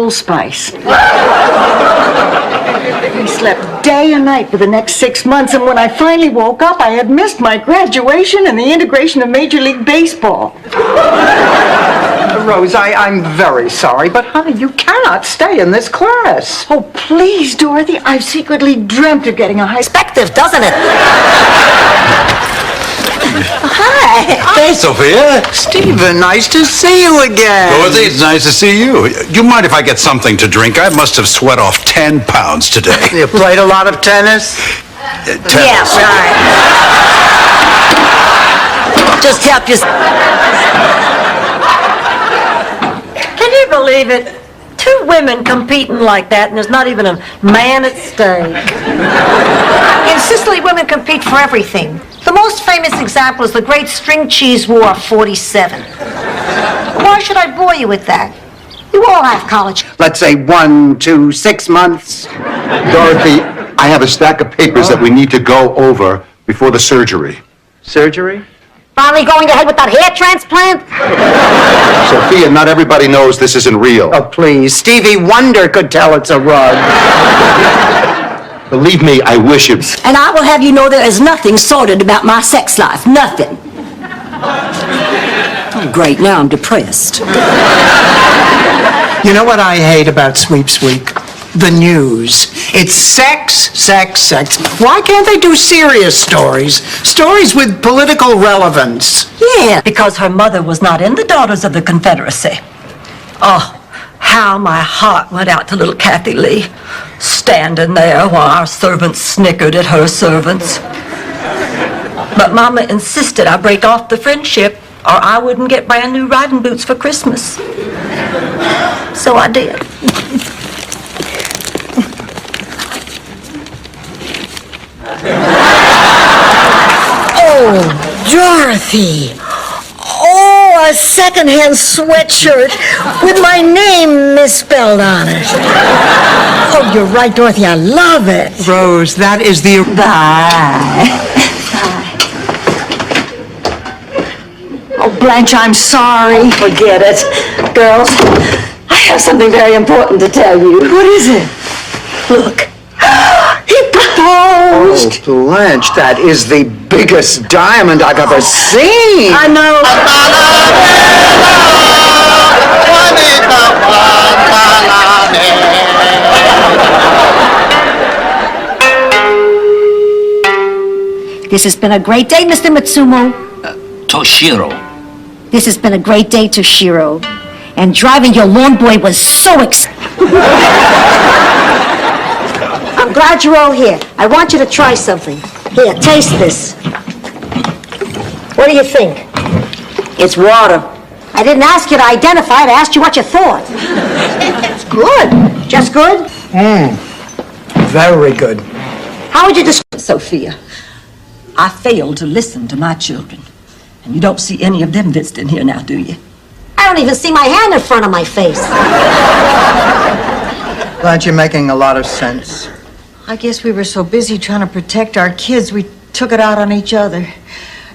Old Spice. I slept day and night for the next 6 months, and when I finally woke up, I had missed my graduation and the integration of Major League Baseball. Rose, I'm very sorry, but honey, you cannot stay in this class. Oh, please, Dorothy. I've secretly dreamt of getting a high... Perspective, doesn't it? Hi. Hey, Sophia. Stephen, nice to see you again. Dorothy, it's nice to see you. You mind if I get something to drink? I must have sweat off 10 pounds today. You played a lot of tennis? Tennis. Yeah, right. Just help you. Can you believe it? 2 women competing like that, and there's not even a man at stake. In Sicily, women compete for everything. The most famous example is the Great String Cheese War of '47. Why should I bore you with that? You all have college. Let's say 1 to 6 months. Dorothy, I have a stack of papers that we need to go over before the surgery. Surgery? Finally going ahead with that hair transplant? Sophia, not everybody knows this isn't real. Oh, please. Stevie Wonder could tell it's a rug. Believe me, I wish it. And I will have you know there is nothing sordid about my sex life. Nothing. Oh, great. Now I'm depressed. You know what I hate about Sweeps Week? The news. It's sex, sex, sex. Why can't they do serious stories? Stories with political relevance. Yeah. Because her mother was not in the Daughters of the Confederacy. Oh, how my heart went out to little Kathy Lee, standing there while our servants snickered at her servants. But Mama insisted I break off the friendship or I wouldn't get brand new riding boots for Christmas. So I did. Oh, Dorothy. Oh, a secondhand sweatshirt with my name misspelled on it. Oh, you're right, Dorothy. I love it. Rose, that is the... Bye. Oh, Blanche, I'm sorry. Forget it. Girls, I have something very important to tell you. What is it? Look. He proposed. Oh, Blanche, that is the biggest diamond I've ever seen. I know. This has been a great day, Mr. Matsumo. Toshiro. This has been a great day, Toshiro. And driving your lawn boy was so exciting. I'm glad you're all here. I want you to try something. Here, taste this. What do you think? It's water. I didn't ask you to identify it. I asked you what you thought. It's good. Just good? Very good. How would you describe... Sophia, I failed to listen to my children. And you don't see any of them visiting here now, do you? I don't even see my hand in front of my face. Blanche, you're making a lot of sense. I guess we were so busy trying to protect our kids, we took it out on each other.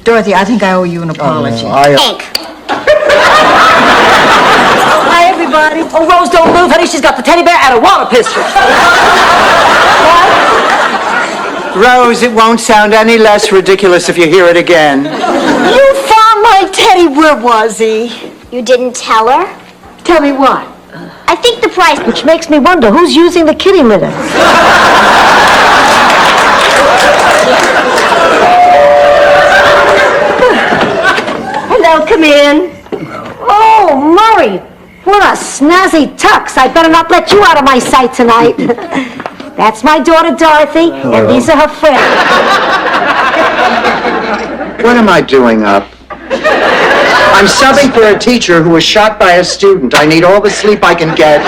Dorothy, I think I owe you an apology. Hi, everybody. Oh, Rose, don't move, honey. She's got the teddy bear and a water pistol. Rose, it won't sound any less ridiculous if you hear it again. You found my teddy. Where was he? You didn't tell her? Tell me what? I think the price... Which makes me wonder who's using the kitty litter. Hello, come in. Oh, Murray, what a snazzy tux. I better not let you out of my sight tonight. That's my daughter, Dorothy, and these are her friends. What am I doing up? I'm subbing for a teacher who was shot by a student. I need all the sleep I can get.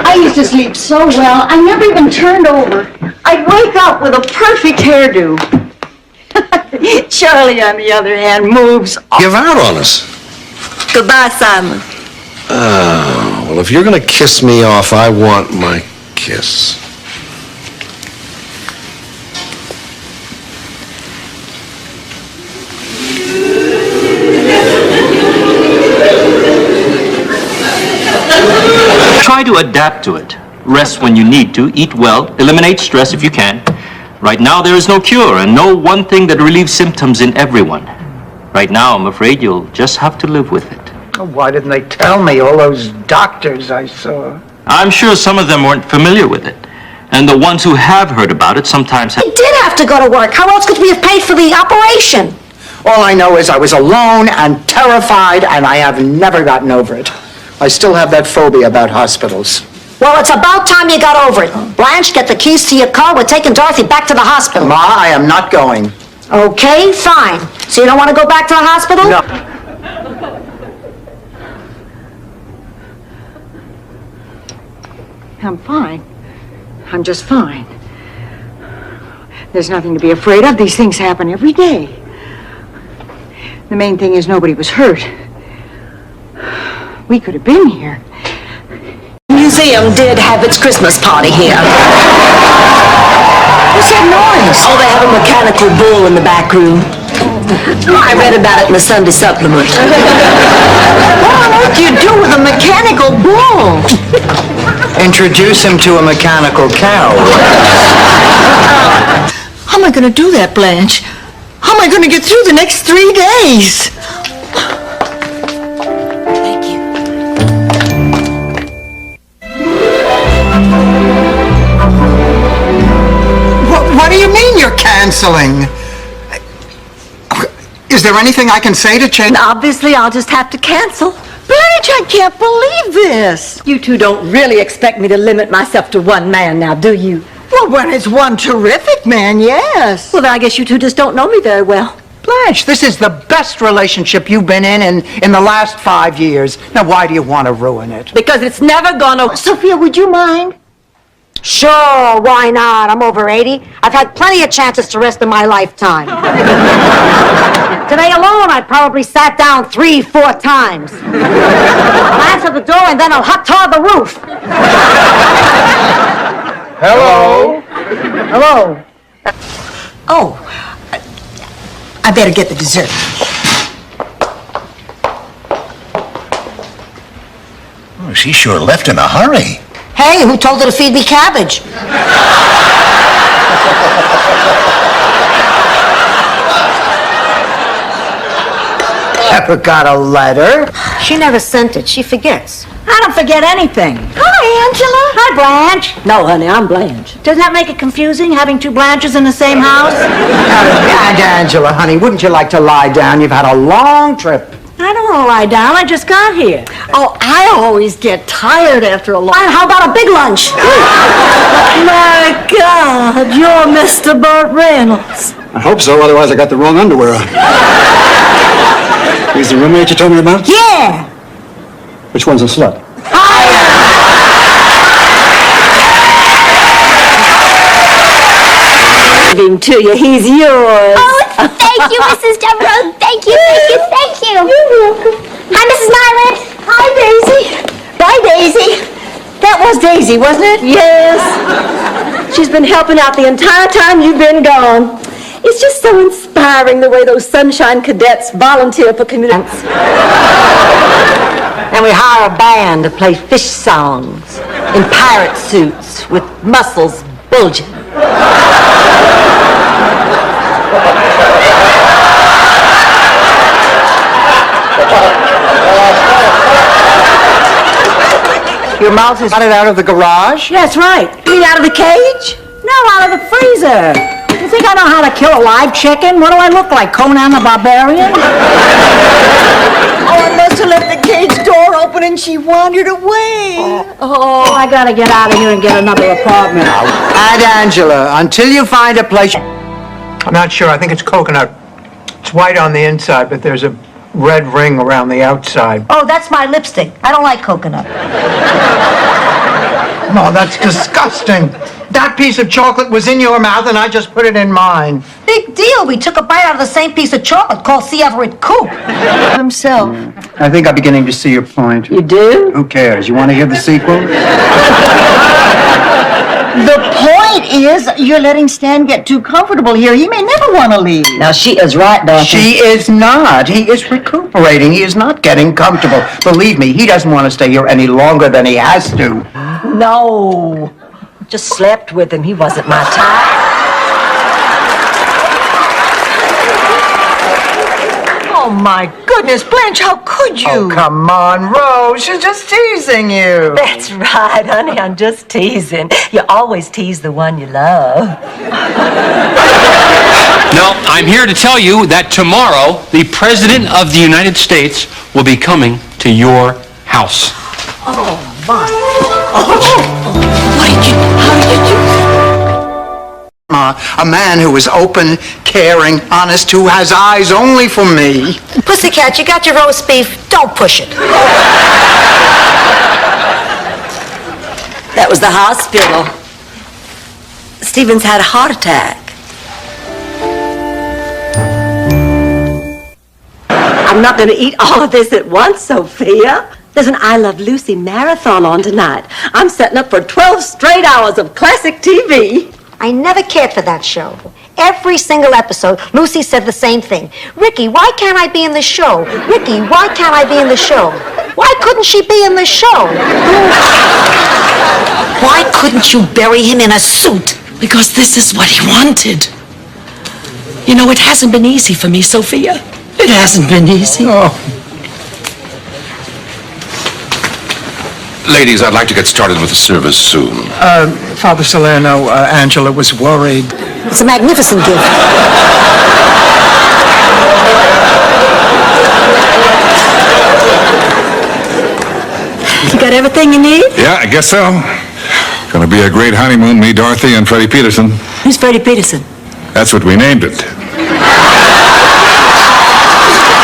I used to sleep so well, I never even turned over. I'd wake up with a perfect hairdo. Charlie, on the other hand, moves. Give out on us. Goodbye, Simon. Well, if you're going to kiss me off, I want my kiss. Try to adapt to it. Rest when you need to, eat well, eliminate stress if you can. Right now, there is no cure, and no one thing that relieves symptoms in everyone. Right now, I'm afraid you'll just have to live with it. Why didn't they tell me, all those doctors I saw? I'm sure some of them weren't familiar with it. And the ones who have heard about it sometimes have... He did have to go to work. How else could we have paid for the operation? All I know is I was alone and terrified, and I have never gotten over it. I still have that phobia about hospitals. Well, it's about time you got over it. Blanche, get the keys to your car. We're taking Dorothy back to the hospital. Ma, I am not going. Okay, fine. So you don't want to go back to the hospital? No. I'm fine. I'm just fine. There's nothing to be afraid of. These things happen every day. The main thing is nobody was hurt. We could have been here. The museum did have its Christmas party here. What's that noise? Oh, they have a mechanical bull in the back room. I read about it in the Sunday supplement. What on earth do you do with a mechanical bull? Introduce him to a mechanical cow. How am I going to do that, Blanche? How am I going to get through the next 3 days? Thank you. What do you mean you're canceling? Is there anything I can say to change? Obviously, I'll just have to cancel. Blanche, I can't believe this. You two don't really expect me to limit myself to one man now, do you? Well, when it's one terrific man, yes. Well, then I guess you two just don't know me very well. Blanche, this is the best relationship you've been in the last 5 years. Now, why do you want to ruin it? Because it's never gonna... Sophia, would you mind? Sure, why not? I'm over 80. I've had plenty of chances to rest in my lifetime. Today alone, I probably sat down 3-4 times. I'll answer the door and then I'll hot tar the roof. Hello? Hello. Oh, I better get the dessert. Oh, she sure left in a hurry. Hey, who told her to feed me cabbage? Ever got a letter? She never sent it. She forgets. I don't forget anything. Hi, Angela. Hi, Blanche. No, honey, I'm Blanche. Doesn't that make it confusing, having two Blanches in the same house? And Angela, honey, wouldn't you like to lie down? You've had a long trip. I don't want to lie down. I just got here. Oh, I always get tired after a long... Fine, how about a big lunch? My God, you're Mr. Burt Reynolds. I hope so, otherwise I got the wrong underwear on. He's the roommate you told me about? Yeah. Which one's a slut? Give him to you. He's yours. Oh, thank you, Mrs. Devereaux. Thank you, thank you, thank you. You're welcome. Hi, Mrs. Nyland. Hi, Daisy. Bye, Daisy. That was Daisy, wasn't it? Yes. She's been helping out the entire time you've been gone. It's just so inspiring the way those Sunshine Cadets volunteer for community. And we hire a band to play fish songs in pirate suits with muscles bulging. Your mouth is got it out of the garage? That's right. You mean out of the cage? No, out of the freezer. You think I know how to kill a live chicken? What do I look like, Conan the Barbarian? Oh, I must have left the cage door open and she wandered away. Oh, I gotta get out of here and get another apartment. And Angela, until you find a place... I'm not sure. I think it's coconut. It's white on the inside, but there's a red ring around the outside. Oh, that's my lipstick. I don't like coconut. No, that's disgusting. That piece of chocolate was in your mouth and I just put it in mine. Big deal. We took a bite out of the same piece of chocolate called C. Everett Koop. Himself. I think I'm beginning to see your point. You do? Who cares? You want to hear the sequel? The point is, you're letting Stan get too comfortable here. He may never want to leave. Now, she is right, Dorothy. She is not. He is recuperating. He is not getting comfortable. Believe me, he doesn't want to stay here any longer than he has to. No. Just slept with him. He wasn't my type. Oh, my goodness, Blanche, how could you? Oh, come on, Rose. She's just teasing you. That's right, honey. I'm just teasing. You always tease the one you love. No, I'm here to tell you that tomorrow, the President of the United States will be coming to your house. Oh, my. How did you do that? A man who is open, caring, honest, who has eyes only for me. Pussycat, you got your roast beef. Don't push it. That was the hospital. Stevens had a heart attack. I'm not going to eat all of this at once, Sophia. There's an I Love Lucy marathon on tonight. I'm setting up for 12 straight hours of classic TV. I never cared for that show. Every single episode, Lucy said the same thing. Ricky, why can't I be in the show? Ricky, why can't I be in the show? Why couldn't she be in the show? Why couldn't you bury him in a suit? Because this is what he wanted. You know, it hasn't been easy for me, Sophia. It hasn't been easy. Oh. Ladies, I'd like to get started with the service soon. Father Salerno, Angela was worried. It's a magnificent gift. You got everything you need? Yeah, I guess so. Gonna be a great honeymoon, me, Dorothy, and Freddie Peterson. Who's Freddie Peterson? That's what we named it.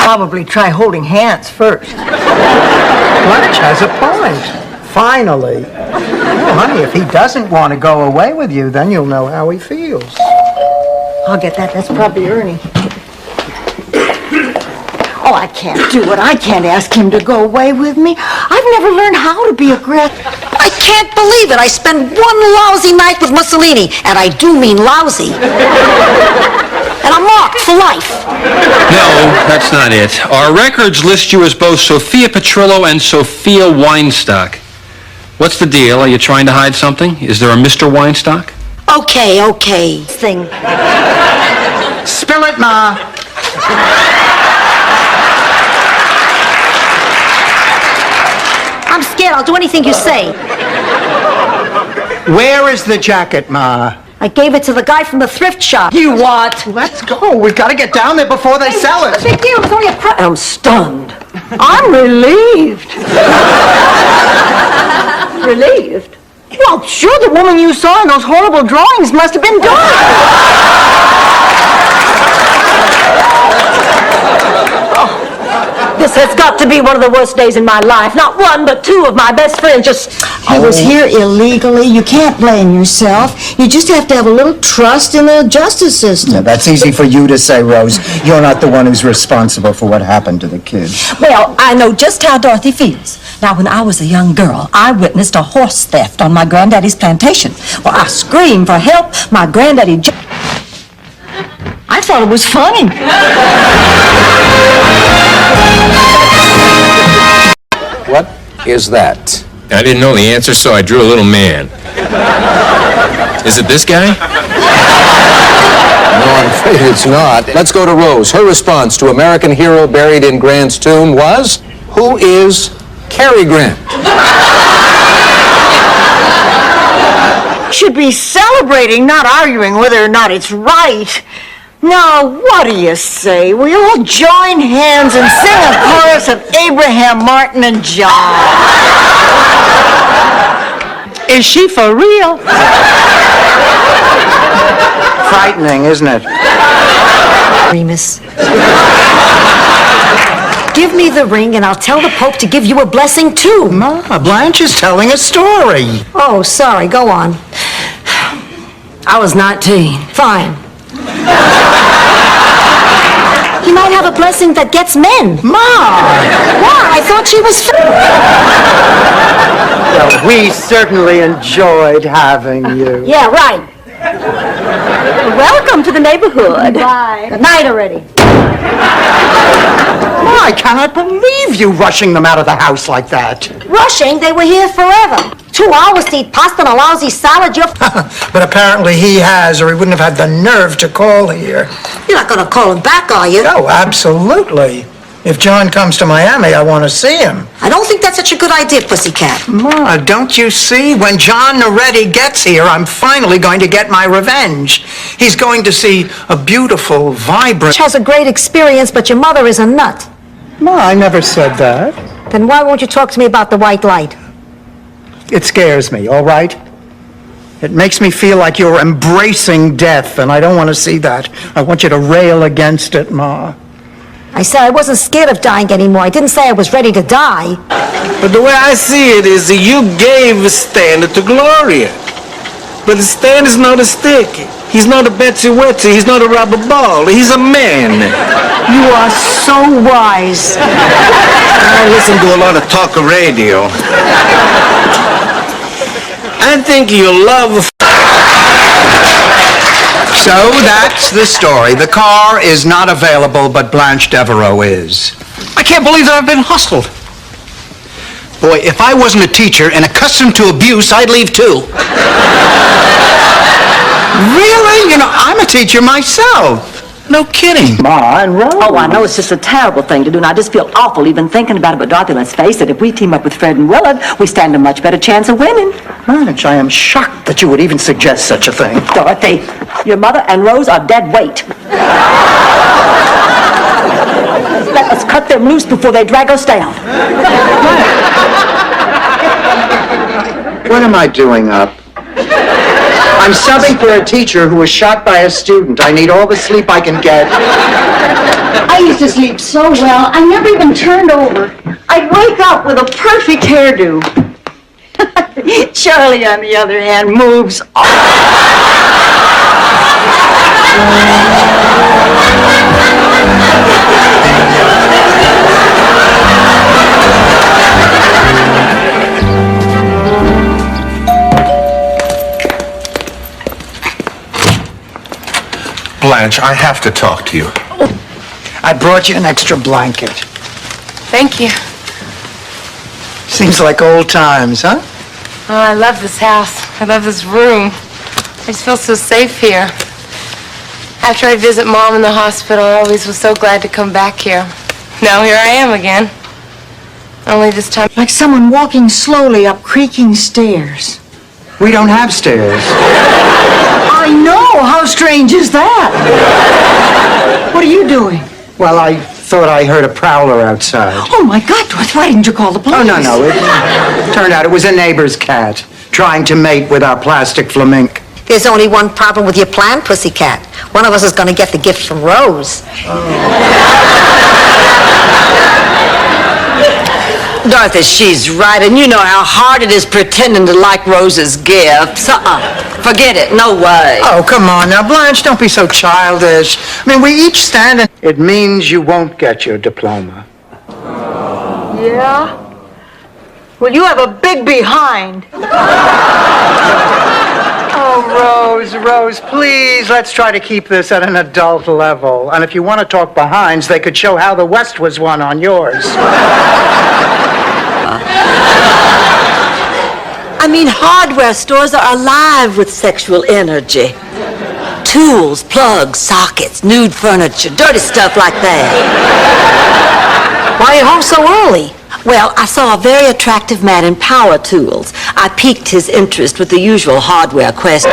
Probably try holding hands first. Blanche has a point. Finally. Oh, honey, if he doesn't want to go away with you, then you'll know how he feels. I'll get that. That's probably Ernie. Oh, I can't do it. I can't ask him to go away with me. I've never learned how to be aggressive. I can't believe it. I spent one lousy night with Mussolini, and I do mean lousy. And I'm marked for life. No, that's not it. Our records list you as both Sophia Petrillo and Sophia Weinstock. What's the deal? Are you trying to hide something? Is there a Mr. Weinstock? Okay. Thing. Spill it, Ma. I'm scared. I'll do anything you say. Where is the jacket, Ma? I gave it to the guy from the thrift shop. You what? Let's go. We've got to get down there before they sell it. Big deal. It was only a I'm stunned. I'm relieved. Relieved? Well, sure, the woman you saw in those horrible drawings must have been Dorothy. This has got to be one of the worst days in my life. Not one, but two of my best friends just... He was here illegally. You can't blame yourself. You just have to have a little trust in the justice system. Now, that's easy for you to say, Rose. You're not the one who's responsible for what happened to the kids. Well, I know just how Dorothy feels. Now, when I was a young girl, I witnessed a horse theft on my granddaddy's plantation. Well, I screamed for help. My granddaddy... I thought it was funny. What is that? I didn't know the answer, so I drew a little man. Is it this guy? No, I'm afraid it's not. Let's go to Rose. Her response to American hero buried in Grant's tomb was, who is Cary Grant? Should be celebrating, not arguing whether or not it's right. Now, what do you say? We all join hands and sing a chorus of Abraham, Martin, and John. Is she for real? Frightening, isn't it? Remus. Give me the ring and I'll tell the Pope to give you a blessing too. Ma, Blanche is telling a story. Oh, sorry. Go on. I was 19. Fine. You might have a blessing that gets men. Ma! Why? I thought she was... Well, we certainly enjoyed having you. Yeah, right. Welcome to the neighborhood. Bye. Good night already. Ma, I cannot believe you rushing them out of the house like that. Rushing? They were here forever. 2 hours to eat pasta and a lousy salad. But apparently he has, or he wouldn't have had the nerve to call here. You're not going to call him back, are you? Oh, absolutely. If John comes to Miami, I want to see him. I don't think that's such a good idea, Pussycat. Ma, don't you see? When John Noretti gets here, I'm finally going to get my revenge. He's going to see a beautiful, vibrant... Has a great experience, but your mother is a nut. Ma, I never said that. Then why won't you talk to me about the white light? It scares me, all right? It makes me feel like you're embracing death, and I don't want to see that. I want you to rail against it, Ma. I said I wasn't scared of dying anymore. I didn't say I was ready to die. But the way I see it is that you gave Stan to Gloria. But Stan is not a stick. He's not a Betsy Wetsy. He's not a rubber ball. He's a man. You are so wise. I listen to a lot of talk radio. I think you'll love... So that's the story. The car is not available, but Blanche Devereaux is. I can't believe that I've been hustled. Boy, if I wasn't a teacher and accustomed to abuse, I'd leave too. Really? You know, I'm a teacher myself. No kidding. Ma and Rose. Oh, I know it's just a terrible thing to do, and I just feel awful even thinking about it. But Dorothy, let's face it, if we team up with Fred and Willard, we stand a much better chance of winning. Blanche, I am shocked that you would even suggest such a thing. Dorothy, your mother and Rose are dead weight. Let us cut them loose before they drag us down. What am I doing up? I'm subbing for a teacher who was shot by a student. I need all the sleep I can get. I used to sleep so well, I never even turned over. I'd wake up with a perfect hairdo. Charlie, on the other hand, moves Blanche, I have to talk to you. I brought you an extra blanket. Thank you. Seems like old times, huh? Oh, I love this house. I love this room. I just feel so safe here. After I visit Mom in the hospital, I always was so glad to come back here. Now here I am again. Only this time... like someone walking slowly up creaking stairs. We don't have stairs. I know! How strange is that? What are you doing? Well, I thought I heard a prowler outside. Oh, my God, Dorothy, why didn't you call the police? Oh, no. It turned out it was a neighbor's cat trying to mate with our plastic flamingo. There's only one problem with your plan, Pussycat. One of us is going to get the gift from Rose. Dorothy, she's right, and you know how hard it is pretending to like Rose's gifts. Forget it, no way. Oh, come on now, Blanche, don't be so childish. I mean, we each stand and... It means you won't get your diploma. Yeah? Well, you have a big behind. Oh, Rose, please, let's try to keep this at an adult level. And if you want to talk behinds, they could show how the West was won on yours. I mean, hardware stores are alive with sexual energy. Tools, plugs, sockets, nude furniture, dirty stuff like that. Why are you home so early? Well, I saw a very attractive man in power tools. I piqued his interest with the usual hardware question.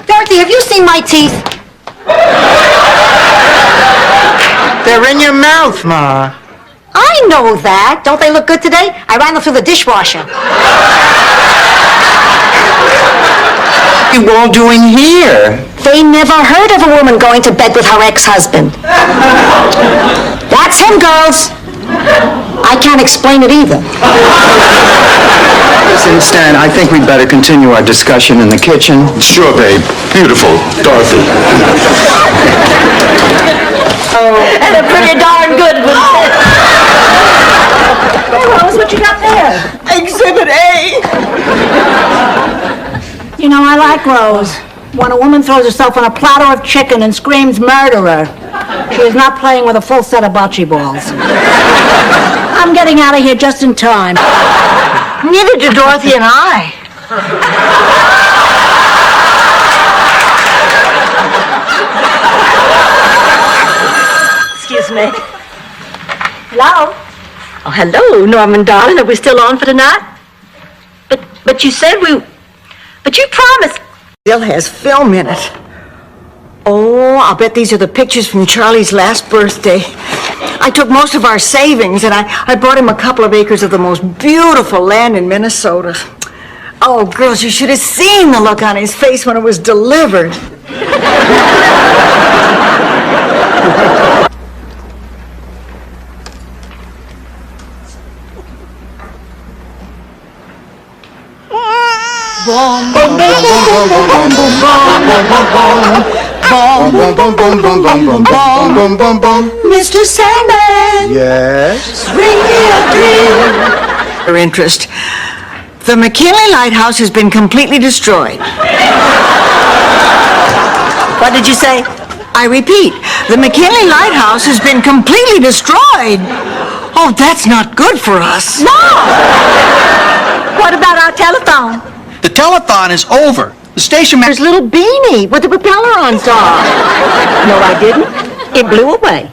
Dorothy, have you seen my teeth? They're in your mouth, Ma. I know that. Don't they look good today? I ran them through the dishwasher. What are you all doing here? They never heard of a woman going to bed with her ex-husband. That's him, girls. I can't explain it either. Listen, Stan, I think we'd better continue our discussion in the kitchen. Sure, babe. Beautiful. Dorothy. And a pretty darn good one. Hey, Rose, what you got there? Exhibit A. You know, I like Rose. When a woman throws herself on a platter of chicken and screams murderer, she is not playing with a full set of bocce balls. I'm getting out of here just in time. Neither do Dorothy and I. Excuse me. Hello? Oh, hello, Norman, darling. Are we still on for tonight? But you said but you promised. Bill has film in it. Oh, I'll bet these are the pictures from Charlie's last birthday. I took most of our savings and I bought him a couple of acres of the most beautiful land in Minnesota. Oh, girls, you should have seen the look on his face when it was delivered. Boom, boom, boom, boom, boom, boom, boom, boom, boom, boom, boom, boom, boom, boom, boom, boom. Mr. Sandman, Yes? bring me a dream. Your interest. The McKinley Lighthouse has been completely destroyed. What did you say? I repeat, the McKinley Lighthouse has been completely destroyed. Oh, that's not good for us. No! What about our telephone? The telethon is over. The station There's little Beanie with the propeller on top. No, I didn't. It blew away.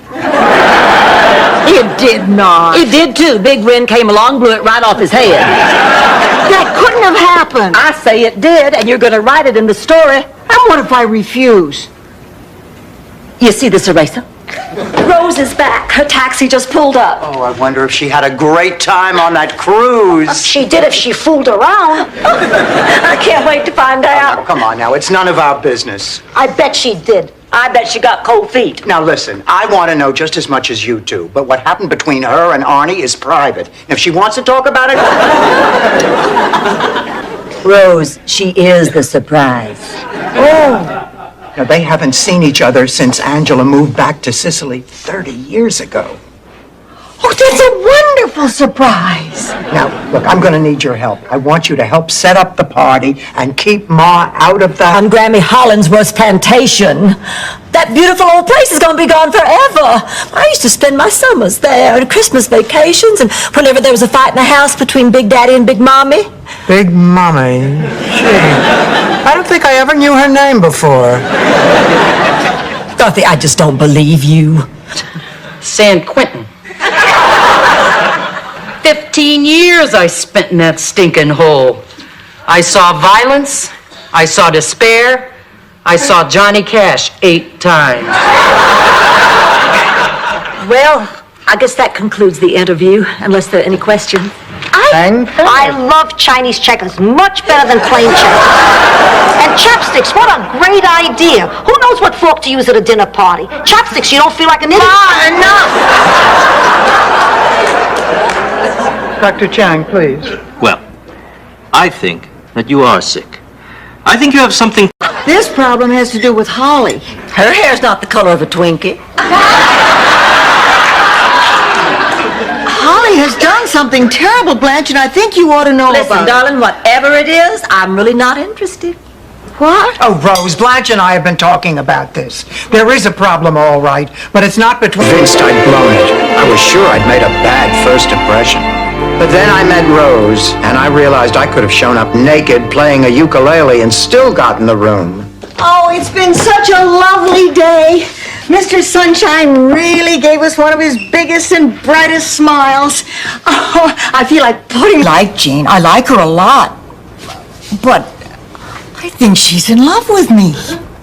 It did not. It did too. Big Ren came along, blew it right off his head. That couldn't have happened. I say it did, and you're going to write it in the story. And what if I refuse? You see this eraser? Rose is back. Her taxi just pulled up. Oh, I wonder if she had a great time on that cruise. She did if she fooled around. I can't wait to find out. Oh, come on now, it's none of our business. I bet she did. I bet she got cold feet. Now listen, I want to know just as much as you do, but what happened between her and Arnie is private. And if she wants to talk about it... Rose, she is the surprise. Oh! Now, they haven't seen each other since Angela moved back to Sicily 30 years ago. Oh, that's a wonderful surprise. Now, look, I'm going to need your help. I want you to help set up the party and keep Ma out of the... On Grammy Hollingsworth's plantation. That beautiful old place is going to be gone forever. I used to spend my summers there and Christmas vacations and whenever there was a fight in the house between Big Daddy and Big Mommy. Big Mommy. Gee, I don't think I ever knew her name before. Dorothy, I just don't believe you. San Quentin. 15 years I spent in that stinking hole. I saw violence, I saw despair, I saw Johnny Cash 8 times. Well, I guess that concludes the interview, unless there are any questions. I love Chinese checkers much better than plain checkers. And chopsticks, what a great idea. Who knows what fork to use at a dinner party? Chopsticks, you don't feel like an idiot. Enough! Dr. Chang, please. Well, I think that you are sick. I think you have something... This problem has to do with Holly. Her hair's not the color of a Twinkie. Holly has done something terrible, Blanche, and I think you ought to know Listen, about darling, whatever it is, I'm really not interested. What? Oh, Rose, Blanche and I have been talking about this. There is a problem, all right, but it's not between... Convinced I'd blown it. I was sure I'd made a bad first impression. But then I met Rose, and I realized I could have shown up naked playing a ukulele and still gotten the room. Oh, it's been such a lovely day. Mr. Sunshine really gave us one of his biggest and brightest smiles. Oh, I feel like putting... Like Jean, I like her a lot. But I think she's in love with me.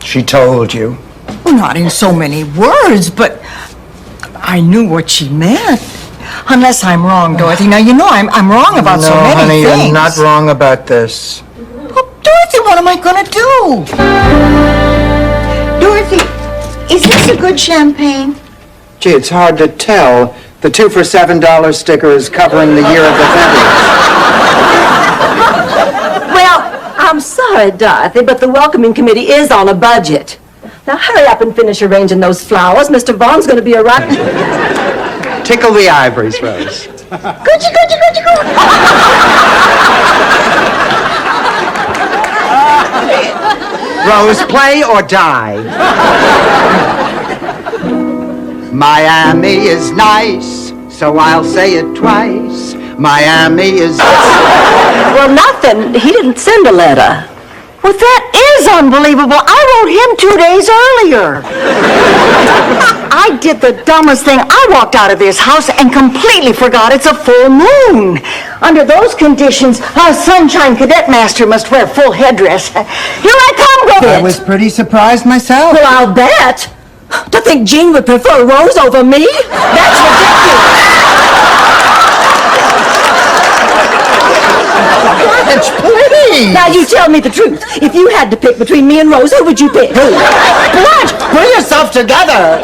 She told you. Well, not in so many words, but I knew what she meant. Unless I'm wrong, Dorothy. Now, you know I'm wrong about so many honey, things. you're not wrong about this. Well, Dorothy, what am I going to do? Dorothy, is this a good champagne? Gee, it's hard to tell. The 2 for $7 sticker is covering the year of the vintage. I'm sorry, Dorothy, but the welcoming committee is on a budget. Now hurry up and finish arranging those flowers. Mr. Vaughn's going to be arriving. Tickle the ivories, Rose. Gucci, Gucci, Gucci, Gucci. Rose, play or die. Miami is nice, so I'll say it twice. Miami is... Well, nothing. He didn't send a letter. Well, that is unbelievable. I wrote him 2 days earlier. I did the dumbest thing. I walked out of this house and completely forgot it's a full moon. Under those conditions, a Sunshine Cadet Master must wear full headdress. Here I come, I was pretty surprised myself. Well, I'll bet. To think Jean would prefer Rose over me? That's Blanche, please! Now you tell me the truth. If you had to pick between me and Rose, who would you pick? Blanche, pull yourself together!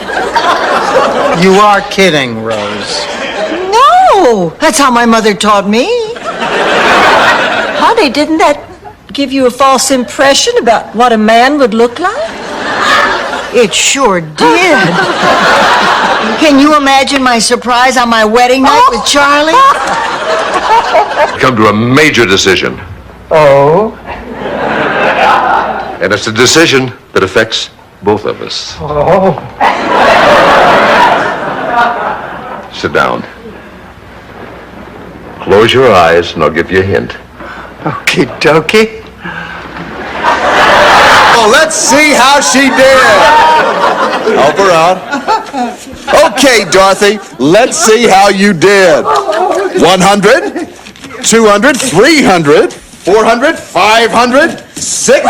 You are kidding, Rose. No, that's how my mother taught me. Honey, didn't that give you a false impression about what a man would look like? It sure did. Can you imagine my surprise on my wedding night with Charlie? Come to a major decision. Oh? And it's a decision that affects both of us. Oh. Sit down. Close your eyes and I'll give you a hint. Okie dokie. Oh, let's see how she did. Help her out. Okay, Dorothy, let's see how you did. 100, 200, 300, 400, 500, 6, 7, 8,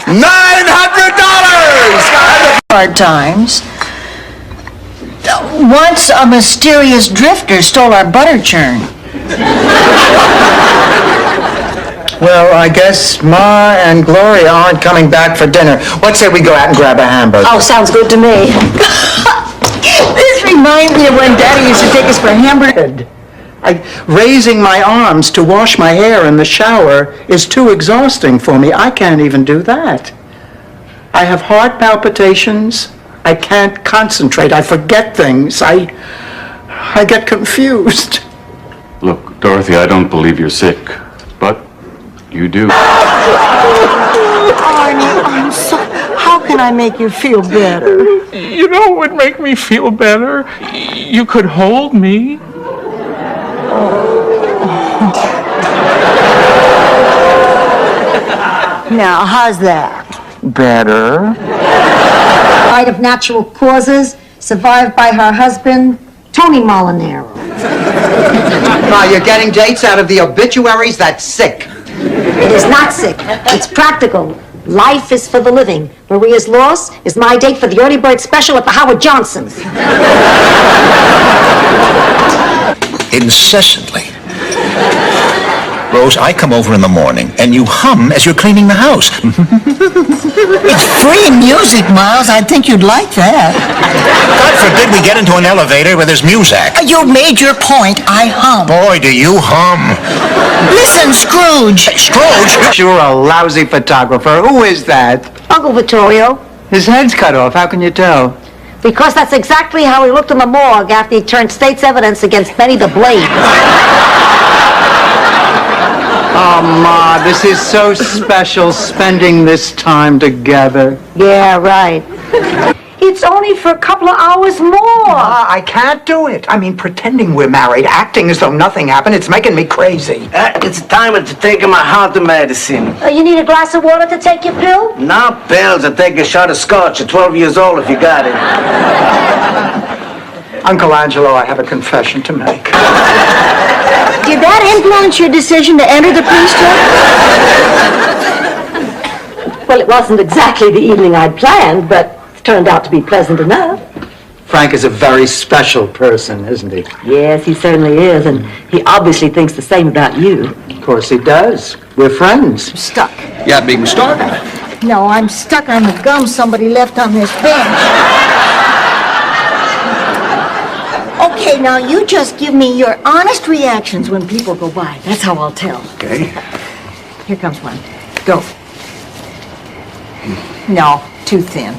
$900! Hard times. Once a mysterious drifter stole our butter churn. Well, I guess Ma and Gloria aren't coming back for dinner. What say we go out and grab a hamburger? Oh, sounds good to me. This reminds me of when Daddy used to take us for hamburger. Raising my arms to wash my hair in the shower is too exhausting for me. I can't even do that. I have heart palpitations. I can't concentrate. I forget things. I get confused. Look, Dorothy, I don't believe you're sick, but you do. Arnie, I'm so... How can I make you feel better? You know what would make me feel better? You could hold me. Now, how's that? Better. Died of natural causes, survived by her husband, Tony Molinaro. Ma, you're getting dates out of the obituaries? That's sick. It is not sick. It's practical. Life is for the living. Maria's loss is my date for the early bird special at the Howard Johnson. Incessantly. Rose, I come over in the morning, and you hum as you're cleaning the house. It's free music, Miles. I think you'd like that. God forbid we get into an elevator where there's music. You made your point. I hum. Boy, do you hum. Listen, Scrooge. Scrooge? You're a lousy photographer. Who is that? Uncle Vittorio. His head's cut off. How can you tell? Because that's exactly how he looked in the morgue after he turned state's evidence against Benny the Blade. Oh, Ma, this is so special, spending this time together. Yeah, right. It's only for a couple of hours more. Ma, I can't do it. I mean, pretending we're married, acting as though nothing happened, it's making me crazy. It's time to take my heart medicine. You need a glass of water to take your pill? No pills. I take a shot of scotch at 12 years old if you got it. Uncle Angelo, I have a confession to make. Did that influence your decision to enter the priesthood? Well, it wasn't exactly the evening I'd planned, but it turned out to be pleasant enough. Frank is a very special person, isn't he? Yes, he certainly is, and he obviously thinks the same about you. Of course he does. We're friends. Stuck. Yeah, being stuck. No, I'm stuck on the gum somebody left on this bench. Okay, Now, you just give me your honest reactions when people go by. That's how I'll tell. Okay. Here comes one. Go. No, too thin.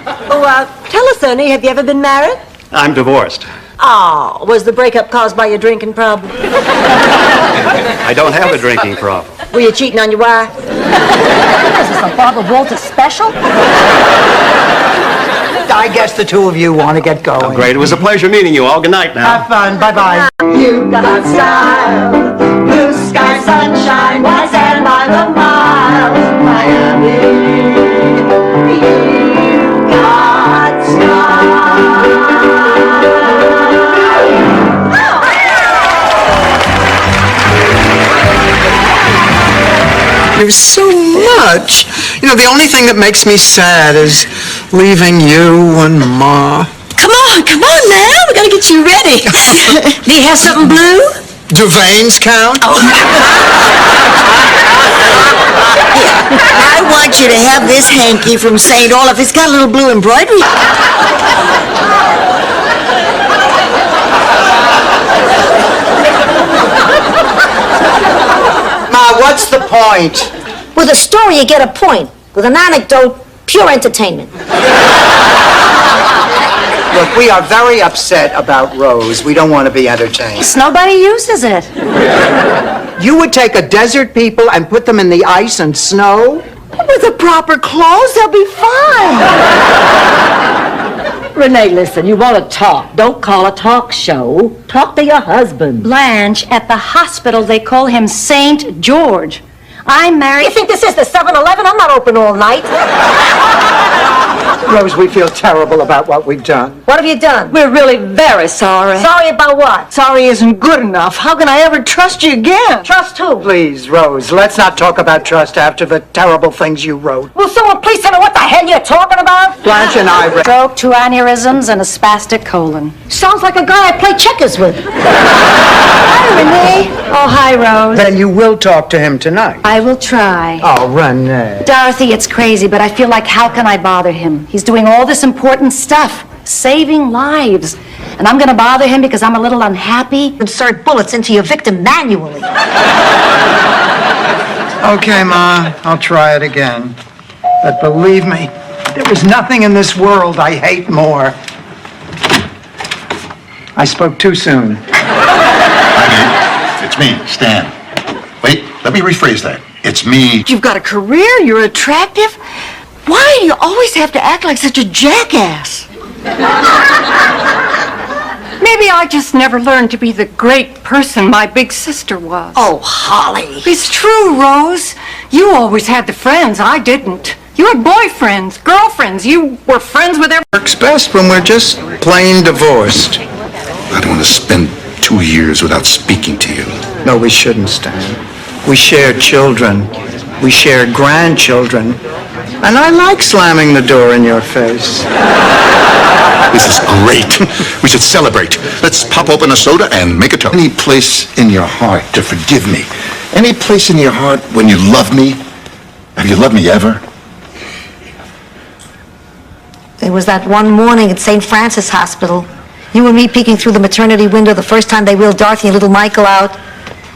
Oh, tell us, Ernie, have you ever been married? I'm divorced. Oh, was the breakup caused by your drinking problem? I don't have a drinking problem. Were you cheating on your wife? Is this a Barbara Walters special? I guess the two of you want to get going. Oh, great. It was a pleasure meeting you all. Good night now. Have fun. Bye-bye. You got style, blue sky sunshine, white sand by the miles, Miami. You got style. There's so much. You know, the only thing that makes me sad is leaving you and Ma. Come on now. We gotta get you ready. Do you have something blue? Do veins count? Oh. I want you to have this hanky from St. Olaf. It's got a little blue embroidery. Ma, what's the point? With a story, you get a point. With an anecdote, pure entertainment. Look, we are very upset about Rose. We don't want to be entertained. Nobody uses it. You would take a desert people and put them in the ice and snow? With the proper clothes, they'll be fine. Renee, listen, you want to talk. Don't call a talk show. Talk to your husband. Blanche, at the hospital, they call him St. George. I'm married. You think this is the 7-Eleven? I'm not open all night. Rose, we feel terrible about what we've done. What have you done? We're really very sorry. Sorry about what? Sorry isn't good enough. How can I ever trust you again? Trust who? Please, Rose, let's not talk about trust after the terrible things you wrote. Will someone please tell me what the hell you're talking about? Blanche and I... Stroke, 2 aneurysms, and a spastic colon. Sounds like a guy I play checkers with. Hi, Renee. Oh, hi, Rose. Then you will talk to him tonight. I will try. Oh, Renee. Dorothy, it's crazy, but I feel like how can I bother him? He's doing all this important stuff, saving lives. And I'm going to bother him because I'm a little unhappy. Insert bullets into your victim manually. Okay, Ma, I'll try it again. But believe me, there is nothing in this world I hate more. I spoke too soon. It's me, Stan. Wait, let me rephrase that. It's me. You've got a career, you're attractive. Why do you always have to act like such a jackass? Maybe I just never learned to be the great person my big sister was. Oh, Holly. It's true, Rose. You always had the friends. I didn't. You had boyfriends, girlfriends. You were friends with everyone. Works best when we're just plain divorced. I don't want to spend 2 years without speaking to you. No, we shouldn't, Stan. We shared children. We shared grandchildren. And I like slamming the door in your face. This is great. We should celebrate. Let's pop open a soda and make a toast. Any place in your heart to forgive me? Any place in your heart when you love me? Have you loved me ever? There was that one morning at St. Francis Hospital. You and me peeking through the maternity window the first time they wheeled Dorothy and little Michael out.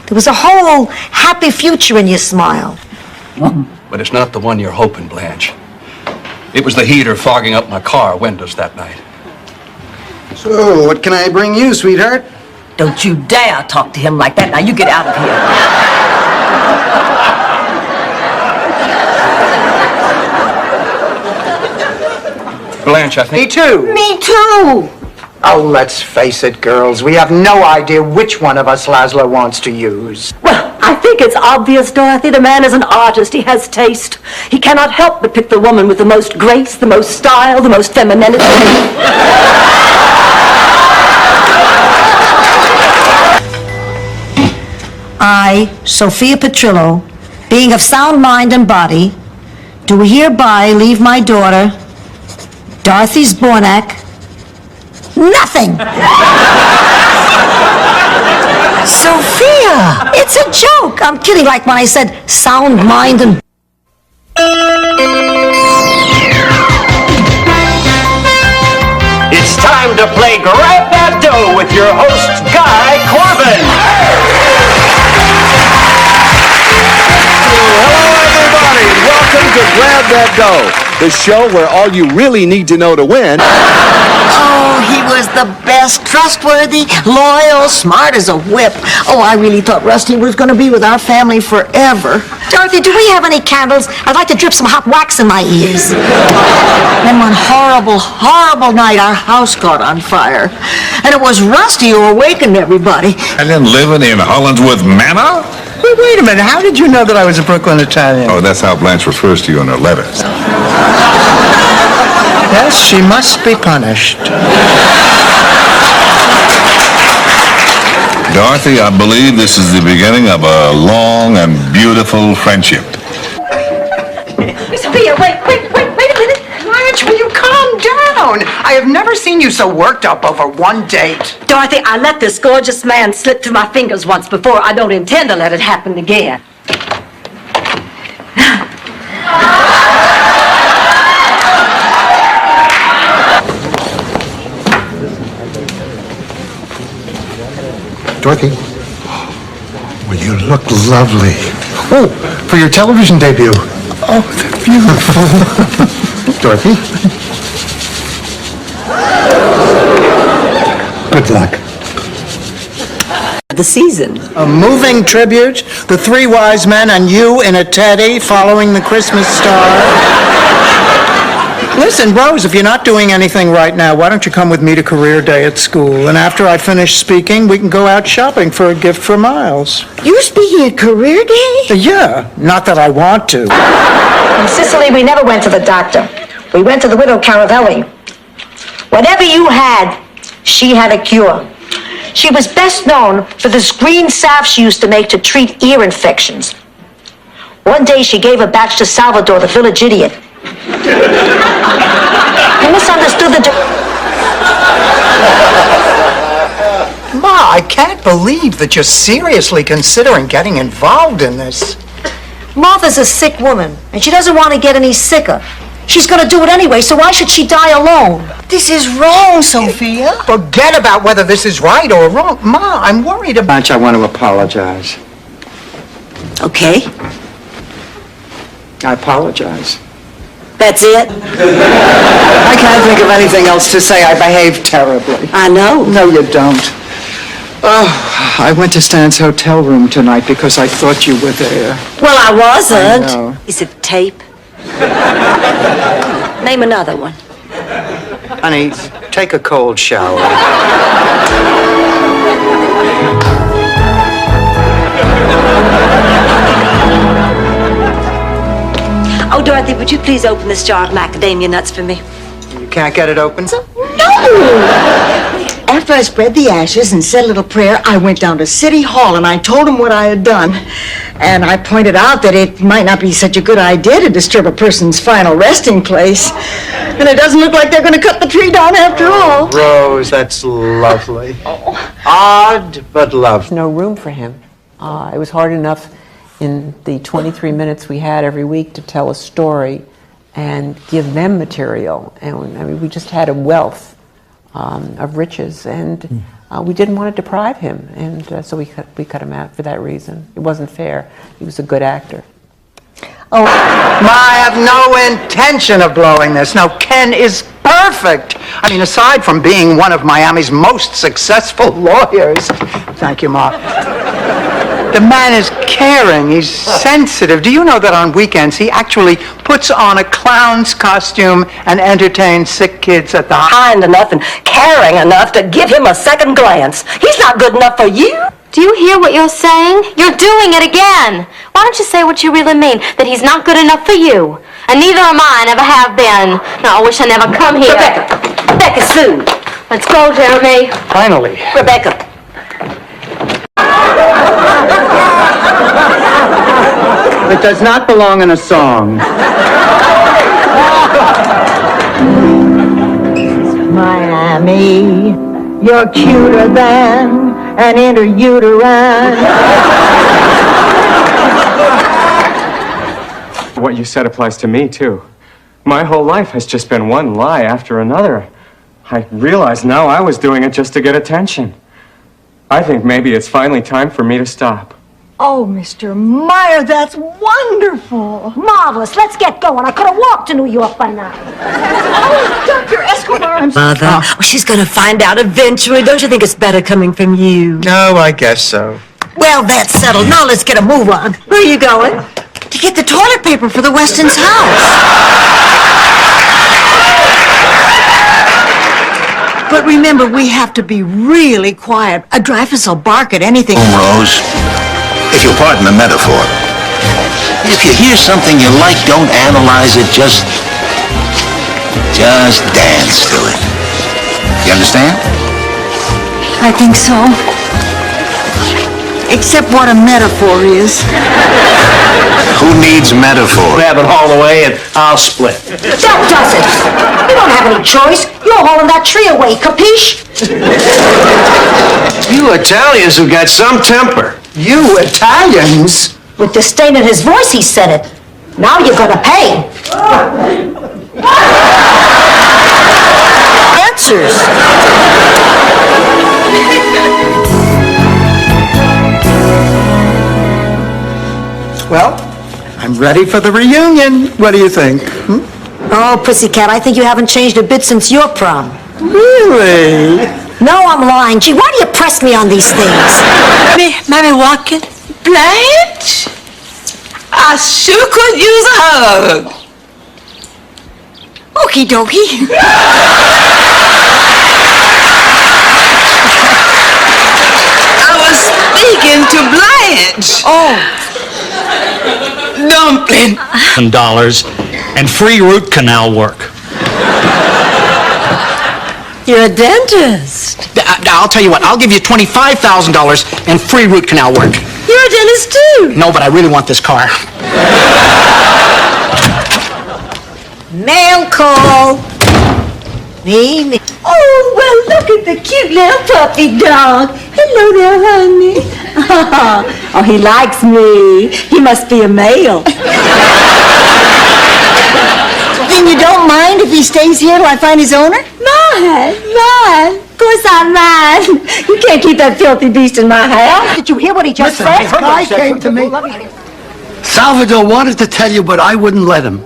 There was a whole happy future in your smile. But it's not the one you're hoping, Blanche. It was the heater fogging up my car windows that night. So, what can I bring you, sweetheart? Don't you dare talk to him like that. Now, you get out of here. Blanche, I think... Me too. Me too. Oh, let's face it, girls. We have no idea which one of us Laszlo wants to use. Well, I think it's obvious, Dorothy. The man is an artist. He has taste. He cannot help but pick the woman with the most grace, the most style, the most femininity. I, Sophia Petrillo, being of sound mind and body, do hereby leave my daughter, Dorothy Zbornak, nothing. Sophia, it's a joke. I'm kidding, like when I said sound mind and... It's time time to play Grab That Dough with your host, Guy Corbin. Hello, everybody, and welcome to Grab That Dough, the show where all you really need to know to win. Oh, he was the best, trustworthy, loyal, smart as a whip. Oh, I really thought Rusty was going to be with our family forever. Dorothy, do we have any candles? I'd like to drip some hot wax in my ears. Then one horrible, horrible night, our house caught on fire. And it was Rusty who awakened everybody. And then living in Hollandsworth Manor? Wait a minute, how did you know that I was a Brooklyn Italian? Oh, that's how Blanche refers to you in her letters. Yes, she must be punished. Dorothy, I believe this is the beginning of a long and beautiful friendship. Sophia, wait a minute. Blanche, will you calm down? I have never seen you so worked up over one date. Dorothy, I let this gorgeous man slip through my fingers once before. I don't intend to let it happen again. Dorothy? Well, you look lovely. Oh, for your television debut. Oh, they're beautiful. Dorothy? Good luck. The season. A moving tribute, the three wise men and you in a teddy following the Christmas star. Listen, Rose, if you're not doing anything right now, why don't you come with me to career day at school? And after I finish speaking, we can go out shopping for a gift for Miles. You speaking at career day? Yeah, not that I want to. In Sicily, we never went to the doctor. We went to the widow Caravelli. Whatever you had, she had a cure. She was best known for this green salve she used to make to treat ear infections. One day she gave a batch to Salvador, the village idiot. He misunderstood the... Ma, I can't believe that you're seriously considering getting involved in this. Martha's a sick woman, and she doesn't want to get any sicker. She's going to do it anyway, so why should she die alone? This is wrong, Sophia. Forget about whether this is right or wrong. Ma, I'm worried about... Blanche, I want to apologize. Okay. I apologize. That's it? I can't think of anything else to say. I behaved terribly. I know. No, you don't. Oh, I went to Stan's hotel room tonight because I thought you were there. Well, I wasn't. I know. Is it tape? Name another one. Honey, take a cold shower. Oh, Dorothy, would you please open this jar of macadamia nuts for me? You can't get it open? No! After I spread the ashes and said a little prayer, I went down to City Hall and I told them what I had done. And I pointed out that it might not be such a good idea to disturb a person's final resting place. And it doesn't look like they're going to cut the tree down after all. Rose, that's lovely. Odd, but lovely. No room for him. It was hard enough in the 23 minutes we had every week to tell a story and give them material. And I mean, we just had a wealth of riches, and we didn't want to deprive him, and so we cut him out for that reason. It wasn't fair. He was a good actor. Oh, Ma, I have no intention of blowing this. No, Ken is perfect. I mean, aside from being one of Miami's most successful lawyers. Thank you, Ma. The man is caring. He's sensitive. Do you know that on weekends he actually puts on a clown's costume and entertains sick kids at the Kind enough and caring enough to give him a second glance. He's not good enough for you. Do you hear what you're saying? You're doing it again. Why don't you say what you really mean? That he's not good enough for you. And neither am I, never have been. No, I wish I never come here. Rebecca's food. Let's go, Jeremy. Finally. Rebecca. It does not belong in a song. Miami, you're cuter than an interuterine. What you said applies to me, too. My whole life has just been one lie after another. I realize now I was doing it just to get attention. I think maybe it's finally time for me to stop. Oh, Mr. Meyer, that's wonderful. Marvelous. Let's get going. I could have walked to New York by now. Oh, Dr. Escobar, I'm Mother, oh, she's going to find out eventually. Don't you think it's better coming from you? No, I guess so. Well, that's settled. Now let's get a move on. Where are you going? To get the toilet paper for the Weston's house. But remember, we have to be really quiet. A Dreyfus will bark at anything. Rose, if you'll pardon the metaphor, if you hear something you like, don't analyze it, just dance to it. You understand? I think so. Except what a metaphor is. Who needs metaphor? Have it haul away and I'll split. That does it. You don't have any choice. You're hauling that tree away, capiche? You Italians have got some temper. You Italians? With disdain in his voice, he said it. Now you're gonna pay. Answers. Well, I'm ready for the reunion. What do you think? Oh, pussycat, I think you haven't changed a bit since your prom. Really? No, I'm lying. Gee, why do you press me on these things? Mammy Watkins, Blanche, I sure could use a hug. Okie dokie. I was speaking to Blanche. Oh. Dumpling. $1 and free root canal work. You're a dentist. I'll tell you what, I'll give you $25,000 and free root canal work. You're a dentist too. No, but I really want this car. Mail call. Me. Oh, well, look at the cute little puppy dog. Hello there, honey. Oh, he likes me. He must be a male. Then you don't mind if he stays here till I find his owner? Mine. Of course I mind. You can't keep that filthy beast in my house. Did you hear what he just said? This guy came to me. Salvador wanted to tell you, but I wouldn't let him.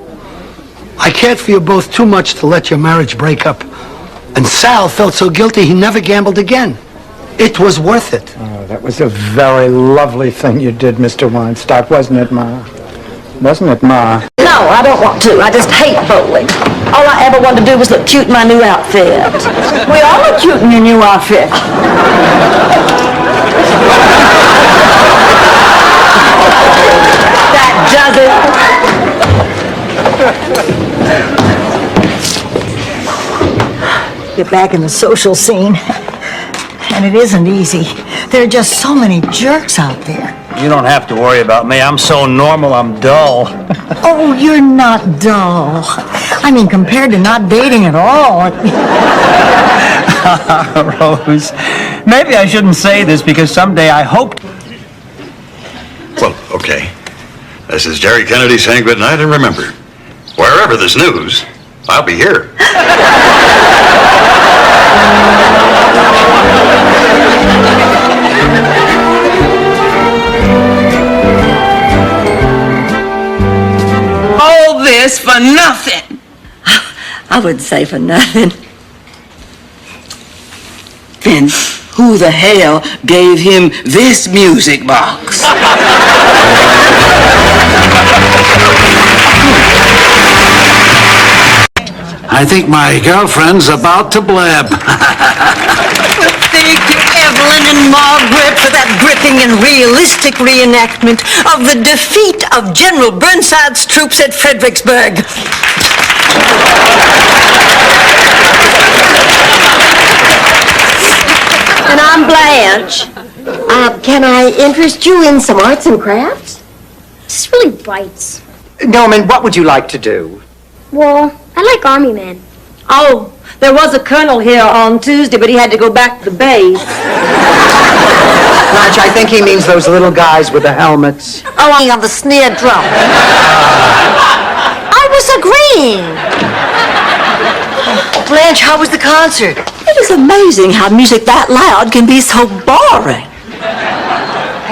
I cared for you both too much to let your marriage break up. And Sal felt so guilty he never gambled again. It was worth it. Oh, that was a very lovely thing you did, Mr. Weinstock, wasn't it, Ma? Wasn't it, Ma? No, I don't want to. I just hate bowling. All I ever wanted to do was look cute in my new outfit. We all look cute in your new outfit. That does it. Get back in the social scene. And it isn't easy. There are just so many jerks out there. You don't have to worry about me. I'm so normal, I'm dull. Oh, you're not dull. I mean, compared to not dating at all. Rose, maybe I shouldn't say this because someday I hope... Well, okay. This is Jerry Kennedy saying good night, and remember, wherever there's news, I'll be here. All this for nothing. I wouldn't say for nothing. Then who the hell gave him this music box? I think my girlfriend's about to blab. Thank you, Evelyn and Margaret, for that gripping and realistic reenactment of the defeat of General Burnside's troops at Fredericksburg. And I'm Blanche. Can I interest you in some arts and crafts? This really bites. Norman, what would you like to do? Well, I like Army men. Oh, there was a colonel here on Tuesday, but he had to go back to the base. Blanche, I think he means those little guys with the helmets. Oh, on the snare drum. I was agreeing. Blanche, how was the concert? It is amazing how music that loud can be so boring.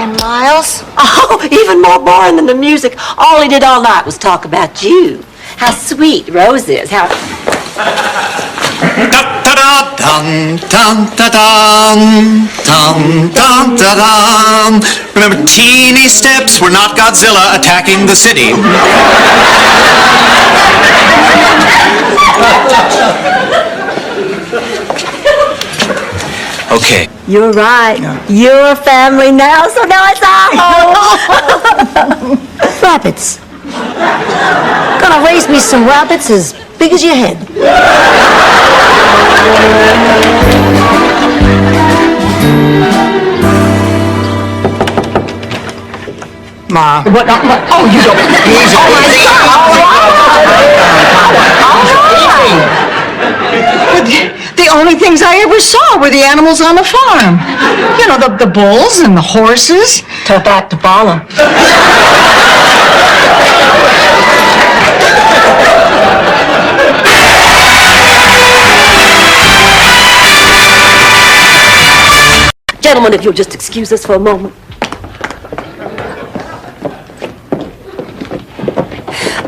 And Miles? Oh, even more boring than the music. All he did all night was talk about you. How sweet Rose is. How... Remember, teeny steps were not Godzilla attacking the city. Okay. You're right. You're a family now, so now it's our home. Rabbits. Gonna raise me some rabbits as big as your head. Ma. What? Oh, you don't. Easy. Oh, my God. The only things I ever saw were the animals on the farm. You know, the bulls and the horses. Tell back to follow. Gentlemen, if you'll just excuse us for a moment.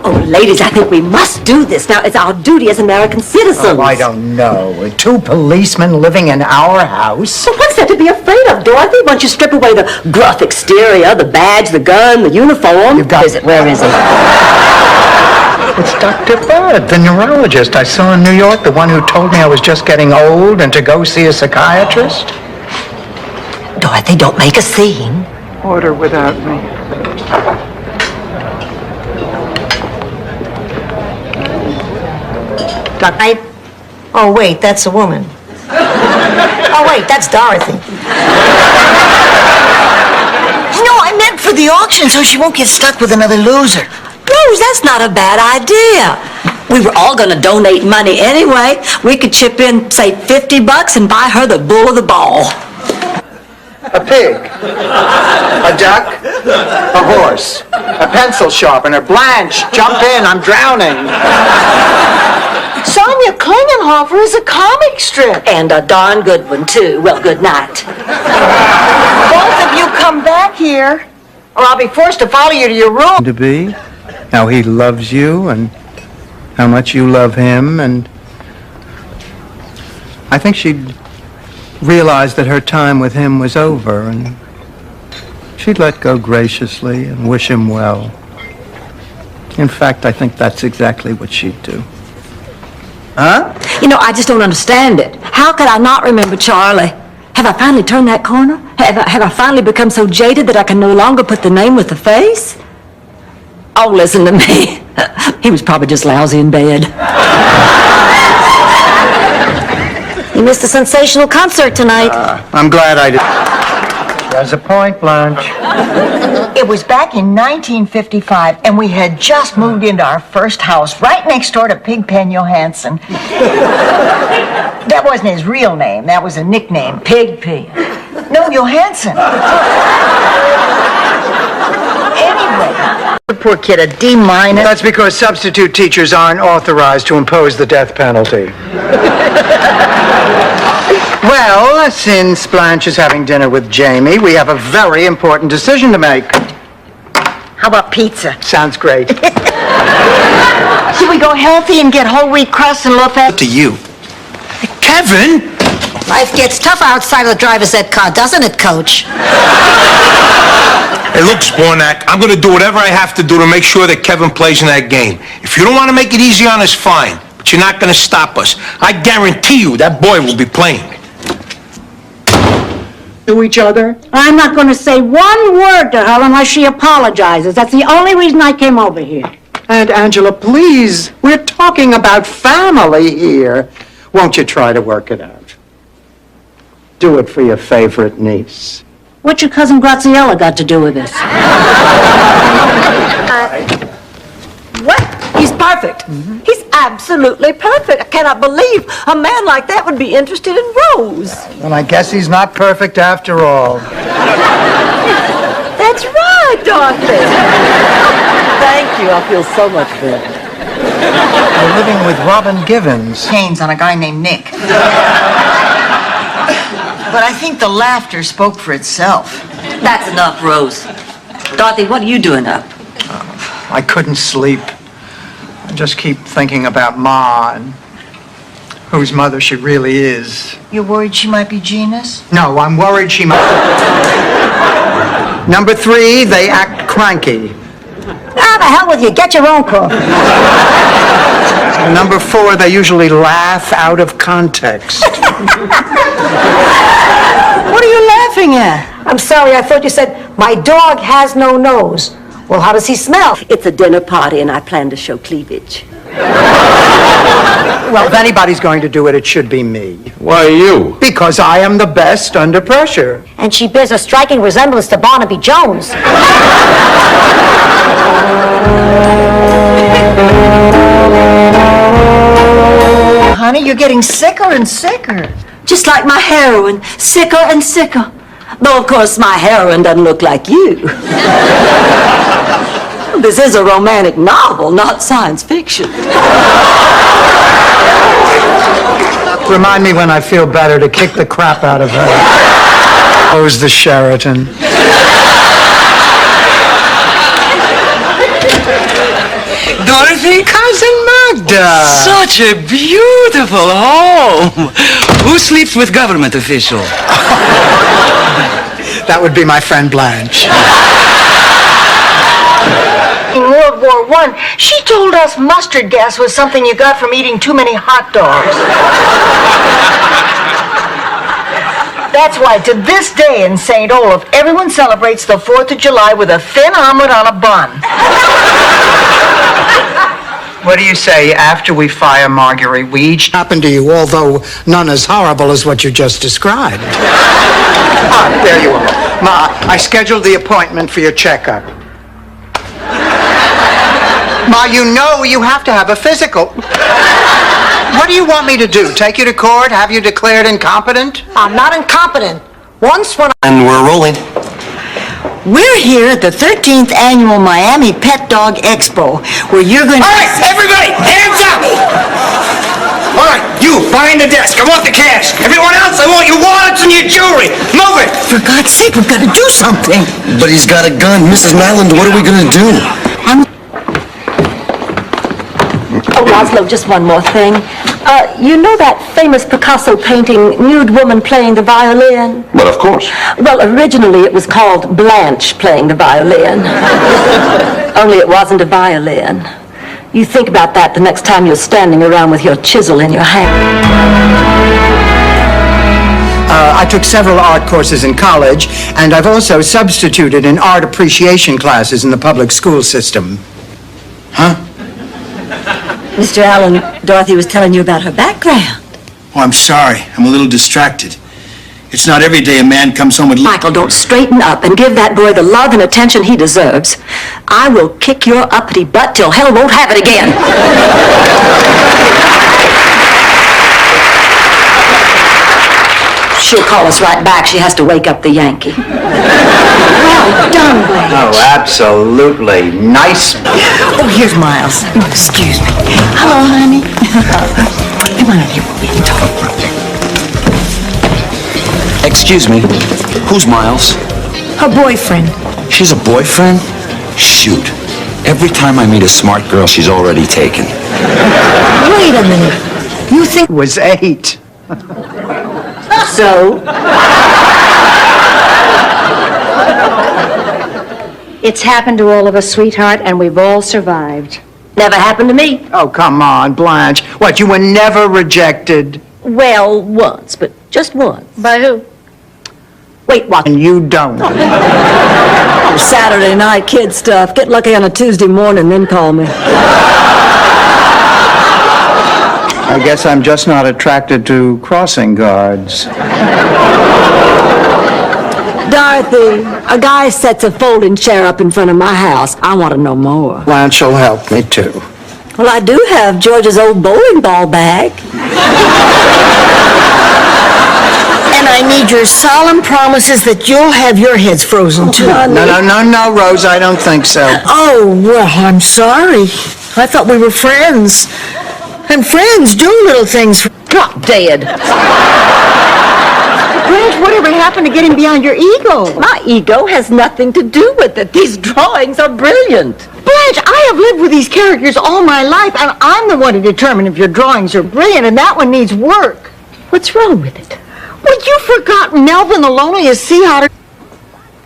Oh, ladies, I think we must do this. Now, it's our duty as American citizens. Oh, I don't know. 2 policemen living in our house. So what's there to be afraid of, Dorothy? Once you strip away the gruff exterior, the badge, the gun, the uniform. You've got... Where is it? It's Dr. Bud, the neurologist I saw in New York, the one who told me I was just getting old and to go see a psychiatrist. Dorothy, don't make a scene. Order without me. Oh, wait, that's a woman. Oh, wait, that's Dorothy. No, I meant for the auction so she won't get stuck with another loser. Rose, that's not a bad idea. We were all going to donate money anyway. We could chip in, say, $50 and buy her the bull of the ball. A pig, a duck, a horse, a pencil sharpener. Blanche, jump in, I'm drowning. Sonia Klingenhofer is a comic strip. And a darn good one, too. Well, good night. Both of you come back here, or I'll be forced to follow you to your room. To be, how he loves you and how much you love him, and I think she'd realize that her time with him was over, and she'd let go graciously and wish him well. In fact, I think that's exactly what she'd do. Huh? You know, I just don't understand it. How could I not remember Charlie? Have I finally turned that corner? Have I finally become so jaded that I can no longer put the name with the face? Oh, listen to me. He was probably just lousy in bed. You missed a sensational concert tonight. I'm glad I did. There's a point, Blanche. It was back in 1955, and we had just moved into our first house right next door to Pigpen Johansson. That wasn't his real name. That was a nickname, Pigpen. No, Johansson. Anyway, the poor kid, a D-. That's because substitute teachers aren't authorized to impose the death penalty. Well, since Blanche is having dinner with Jamie, we have a very important decision to make. How about pizza? Sounds great. Should we go healthy and get whole wheat crust and low fat? To you. Kevin! Life gets tough outside of the driver's ed car, doesn't it, Coach? Hey, look, Spornak, I'm going to do whatever I have to do to make sure that Kevin plays in that game. If you don't want to make it easy on us, fine. But you're not going to stop us. I guarantee you that boy will be playing. To each other? I'm not going to say one word to her unless she apologizes. That's the only reason I came over here. And Angela, please, we're talking about family here. Won't you try to work it out? Do it for your favorite niece. What's your cousin Graziella got to do with this? What? He's perfect. He's absolutely perfect. I cannot believe a man like that would be interested in Rose. Well, I guess he's not perfect after all. That's right, Dorothy. Thank you. I feel so much better. You're living with Robin Givens. Haynes on a guy named Nick. But I think the laughter spoke for itself. That's enough, Rose. Dorothy, what are you doing up? I couldn't sleep. I just keep thinking about Ma and whose mother she really is. You're worried she might be Gina's? No, I'm worried she might. Number 3, they act cranky. Ah, the hell with you. Get your own cook. Number 4, they usually laugh out of context. What are you laughing at? I'm sorry, I thought you said, my dog has no nose. Well, how does he smell? It's a dinner party, and I plan to show cleavage. Well, if anybody's going to do it, it should be me. Why you? Because I am the best under pressure. And she bears a striking resemblance to Barnaby Jones. Honey, you're getting sicker and sicker. Just like my heroine, sicker and sicker. Though, of course, my heroine doesn't look like you. This is a romantic novel, not science fiction. Remind me when I feel better to kick the crap out of her. Who's the Sheraton? Dorothy? Cousin Magda! Such a beautiful home. Who sleeps with government official? That would be my friend Blanche. In World War I, she told us mustard gas was something you got from eating too many hot dogs. That's why to this day in St. Olaf, everyone celebrates the 4th of July with a thin omelet on a bun. What do you say, after we fire Marguerite, we each happen to you, although none as horrible as what you just described? Ah, there you are. Ma, I scheduled the appointment for your checkup. Ma, you know you have to have a physical. What do you want me to do? Take you to court? Have you declared incompetent? I'm not incompetent. Once when And we're rolling. We're here at the 13th annual Miami Pet Dog Expo, where you're going to... All right, everybody, hands up! All right, you, behind the desk, I want the cash. Everyone else, I want your wallets and your jewelry. Move it! For God's sake, we've got to do something. But he's got a gun. Mrs. Nyland, what are we gonna do? Oh, Laszlo, just one more thing. You know that famous Picasso painting, Nude Woman Playing the Violin? But of course. Well, originally it was called Blanche Playing the Violin. Only it wasn't a violin. You think about that the next time you're standing around with your chisel in your hand. I took several art courses in college, and I've also substituted in art appreciation classes in the public school system. Huh? Mr. Allen, Dorothy was telling you about her background. Oh, I'm sorry. I'm a little distracted. It's not every day a man comes home with... Michael, don't straighten up and give that boy the love and attention he deserves. I will kick your uppity butt till hell won't have it again. She'll call us right back. She has to wake up the Yankee. Well done, Blanche. Oh, absolutely. Nice. Oh, here's Miles. Excuse me. Hello, honey. Come on in here. We can talk. Excuse me. Who's Miles? Her boyfriend. She's a boyfriend? Shoot. Every time I meet a smart girl, she's already taken. Wait a minute. You think... It was 8. So? it's happened to all of us, sweetheart, and we've all survived. Never happened to me. Oh, come on, Blanche. What, you were never rejected? Well, once, but just once. By who? Wait, what? And you don't. Oh, Saturday night kid stuff. Get lucky on a Tuesday morning, then call me. I guess I'm just not attracted to crossing guards. Dorothy, a guy sets a folding chair up in front of my house. I want to know more. Blanche will help me, too. Well, I do have George's old bowling ball bag. And I need your solemn promises that you'll have your heads frozen, too. No, Rose, I don't think so. Oh, well, I'm sorry. I thought we were friends. And friends do little things. Drop dead. Blanche, whatever happened to getting beyond your ego? My ego has nothing to do with it. These drawings are brilliant. Blanche, I have lived with these characters all my life, and I'm the one to determine if your drawings are brilliant, and that one needs work. What's wrong with it? Well, you forgot Melvin the Loneliest Sea Otter.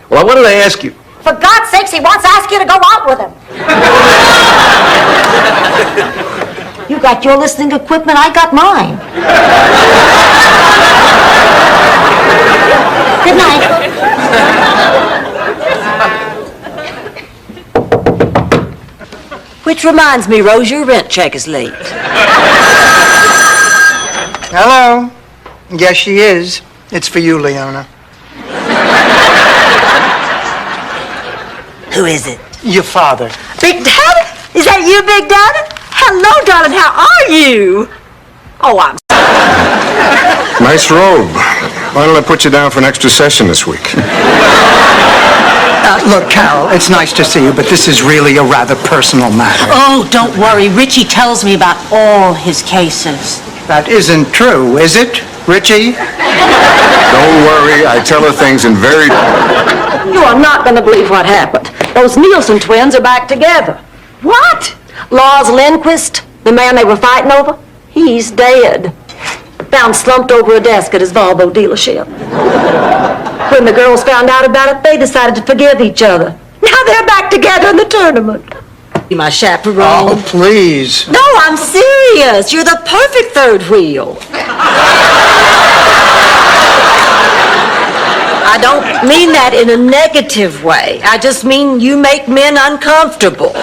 Well, I wanted to ask you. For God's sakes, he wants to ask you to go out with him. You got your listening equipment, I got mine. Good night. Which reminds me, Rose, your rent check is late. Hello. Yes, she is. It's for you, Leona. Who is it? Your father. Big Daddy? Is that you, Big Daddy? Hello, darling. How are you? Oh, I'm... Nice robe. Why don't I put you down for an extra session this week? Look, Carol, it's nice to see you, but this is really a rather personal matter. Oh, don't worry. Richie tells me about all his cases. That isn't true, is it, Richie? Don't worry, I tell her things in very... You are not going to believe what happened. Those Nielsen twins are back together. What? Lars Lindquist, the man they were fighting over, he's dead. Found slumped over a desk at his Volvo dealership. When the girls found out about it, they decided to forgive each other. Now they're back together in the tournament. My chaperone. Oh, please. No, I'm serious. You're the perfect third wheel. I don't mean that in a negative way. I just mean you make men uncomfortable.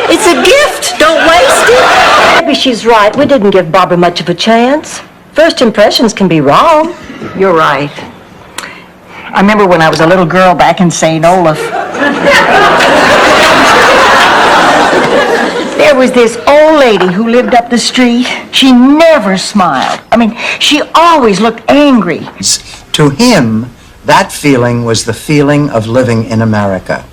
It's a gift. Don't waste it. Maybe she's right. We didn't give Barbara much of a chance. First impressions can be wrong. You're right. I remember when I was a little girl back in St. Olaf. There was this old lady who lived up the street. She never smiled. I mean, she always looked angry. To him, that feeling was the feeling of living in America.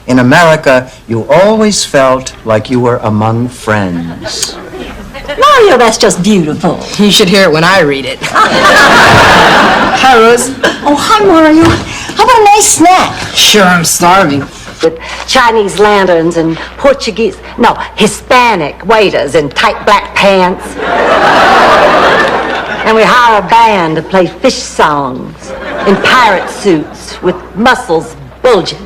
In America, you always felt like you were among friends. Mario, that's just beautiful. You should hear it when I read it. Hi, Rose. Oh, hi, Mario. How about a nice snack? Sure, I'm starving. With Chinese lanterns and Hispanic waiters in tight black pants. And we hire a band to play fish songs in pirate suits with muscles bulging.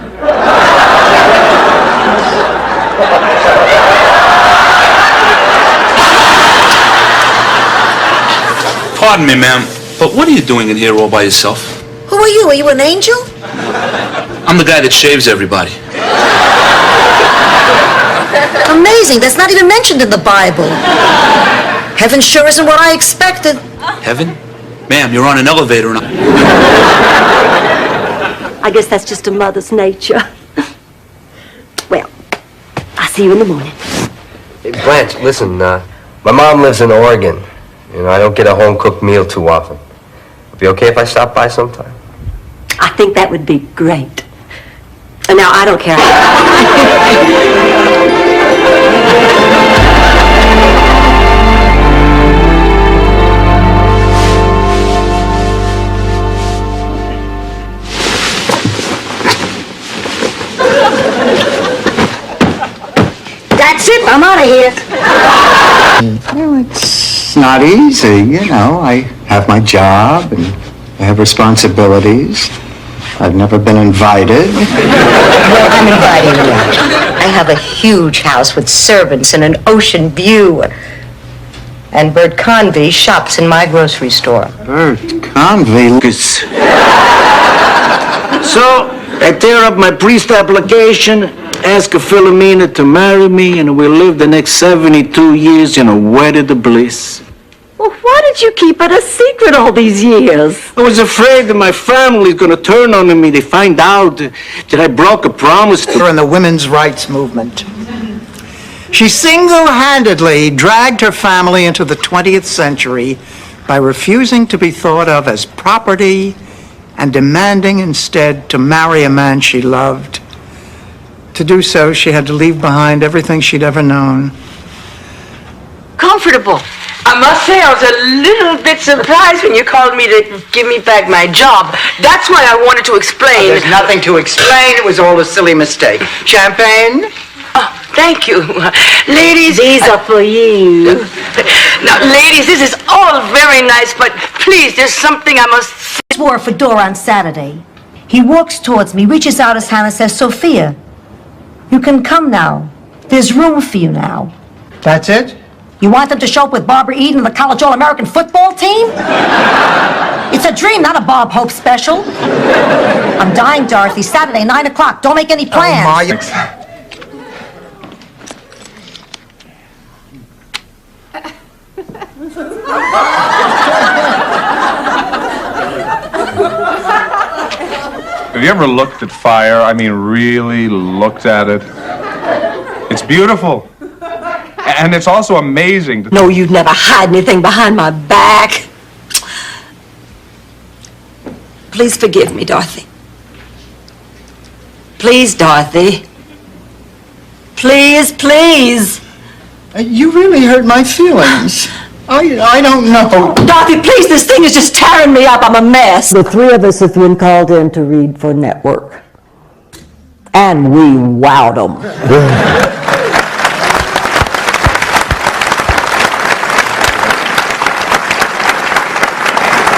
Pardon me, ma'am, but what are you doing in here all by yourself? Who are you? Are you an angel? I'm the guy that shaves everybody. Amazing. That's not even mentioned in the Bible. Heaven sure isn't what I expected. Heaven? Ma'am, you're on an elevator and I guess that's just a mother's nature. Well, I'll see you in the morning. Hey, Blanche, listen, my mom lives in Oregon. You know, I don't get a home-cooked meal too often. It'd be okay if I stop by sometime? I think that would be great. And now, I don't care. That's it. I'm out of here. Well, it's not easy, you know. I have my job and I have responsibilities. I've never been invited. Well, I'm inviting you. I have a huge house with servants and an ocean view. And Bert Convey shops in my grocery store. Bert Convey? So, I tear up my priest application, ask Philomena to marry me, and we live the next 72 years in a wedded bliss. Well, why did you keep it a secret all these years? I was afraid that my family's gonna turn on me. They find out that I broke a promise to... In the women's rights movement. She single-handedly dragged her family into the 20th century by refusing to be thought of as property and demanding instead to marry a man she loved, to to do so, she had to leave behind everything she'd ever known. Comfortable. I must say I was a little bit surprised when you called me to give me back my job. That's why I wanted to explain. There's nothing to explain. It was all a silly mistake. Champagne? Oh, thank you. Ladies... These are for you. Now, ladies, this is all very nice, but please, there's something I must... He wore a fedora on Saturday. He walks towards me, reaches out his hand and says, Sophia, you can come now. There's room for you now. That's it? You want them to show up with Barbara Eden and the College All-American football team? It's a dream, not a Bob Hope special. I'm dying, Dorothy. Saturday, 9 o'clock. Don't make any plans. Have you ever looked at fire? I mean, really looked at it? It's beautiful. And it's also amazing. No, you'd never hide anything behind my back. Please forgive me, Dorothy. Please, Dorothy. Please, please. You really hurt my feelings. I don't know. Dorothy, please, this thing is just tearing me up. I'm a mess. The three of us have been called in to read for Network. And we wowed them.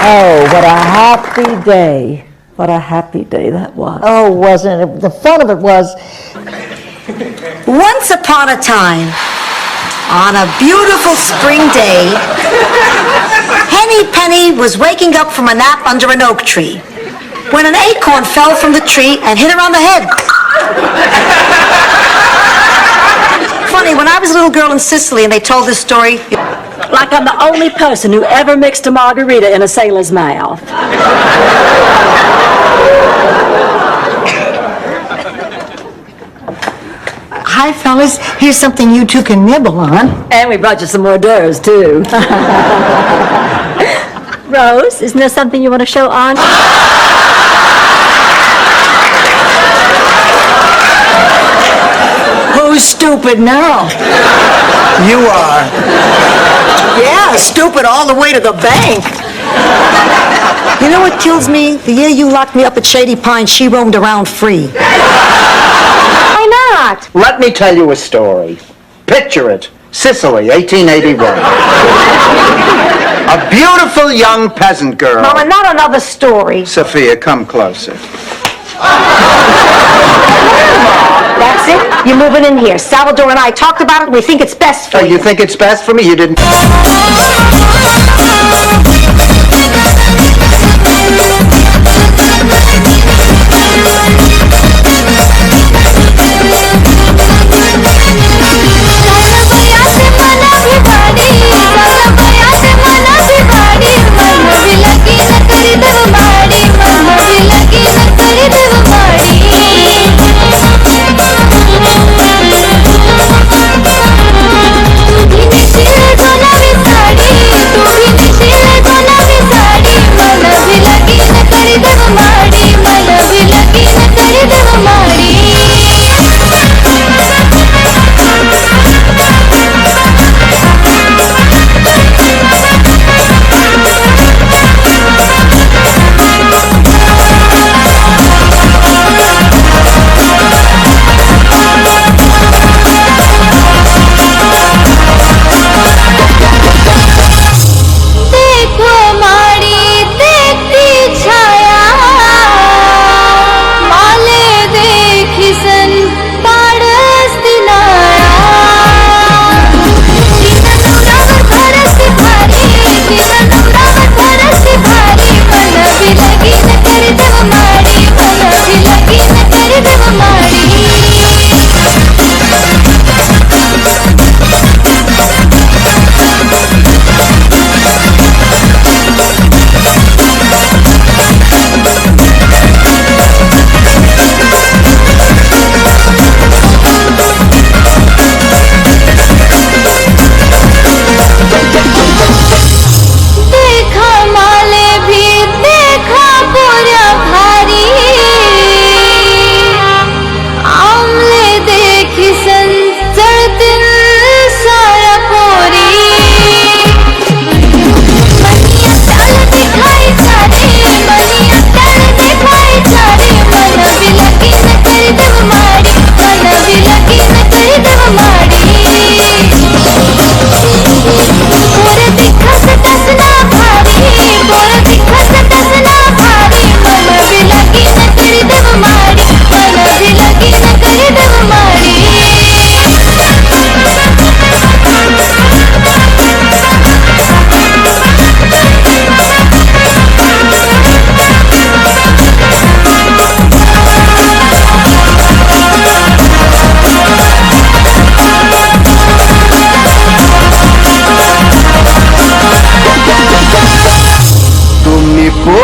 Oh, what a happy day. What a happy day that was. Oh, wasn't it? The fun of it was... Once upon a time, on a beautiful spring day, Henny Penny was waking up from a nap under an oak tree when an acorn fell from the tree and hit her on the head. Funny, when I was a little girl in Sicily and they told this story... Like I'm the only person who ever mixed a margarita in a sailor's mouth. Hi, fellas. Here's something you two can nibble on. And we brought you some hors d'oeuvres, too. Rose, isn't there something you want to show on? Who's stupid now? You are. Yeah, stupid all the way to the bank. You know what kills me? The year you locked me up at Shady Pines, she roamed around free. Why not? Let me tell you a story. Picture it. Sicily, 1881. A beautiful young peasant girl. Mama, not another story. Sophia, come closer. That's it. You're moving in here. Salvador and I talked about it. We think it's best for you. You think it's best for me? You didn't... तू भी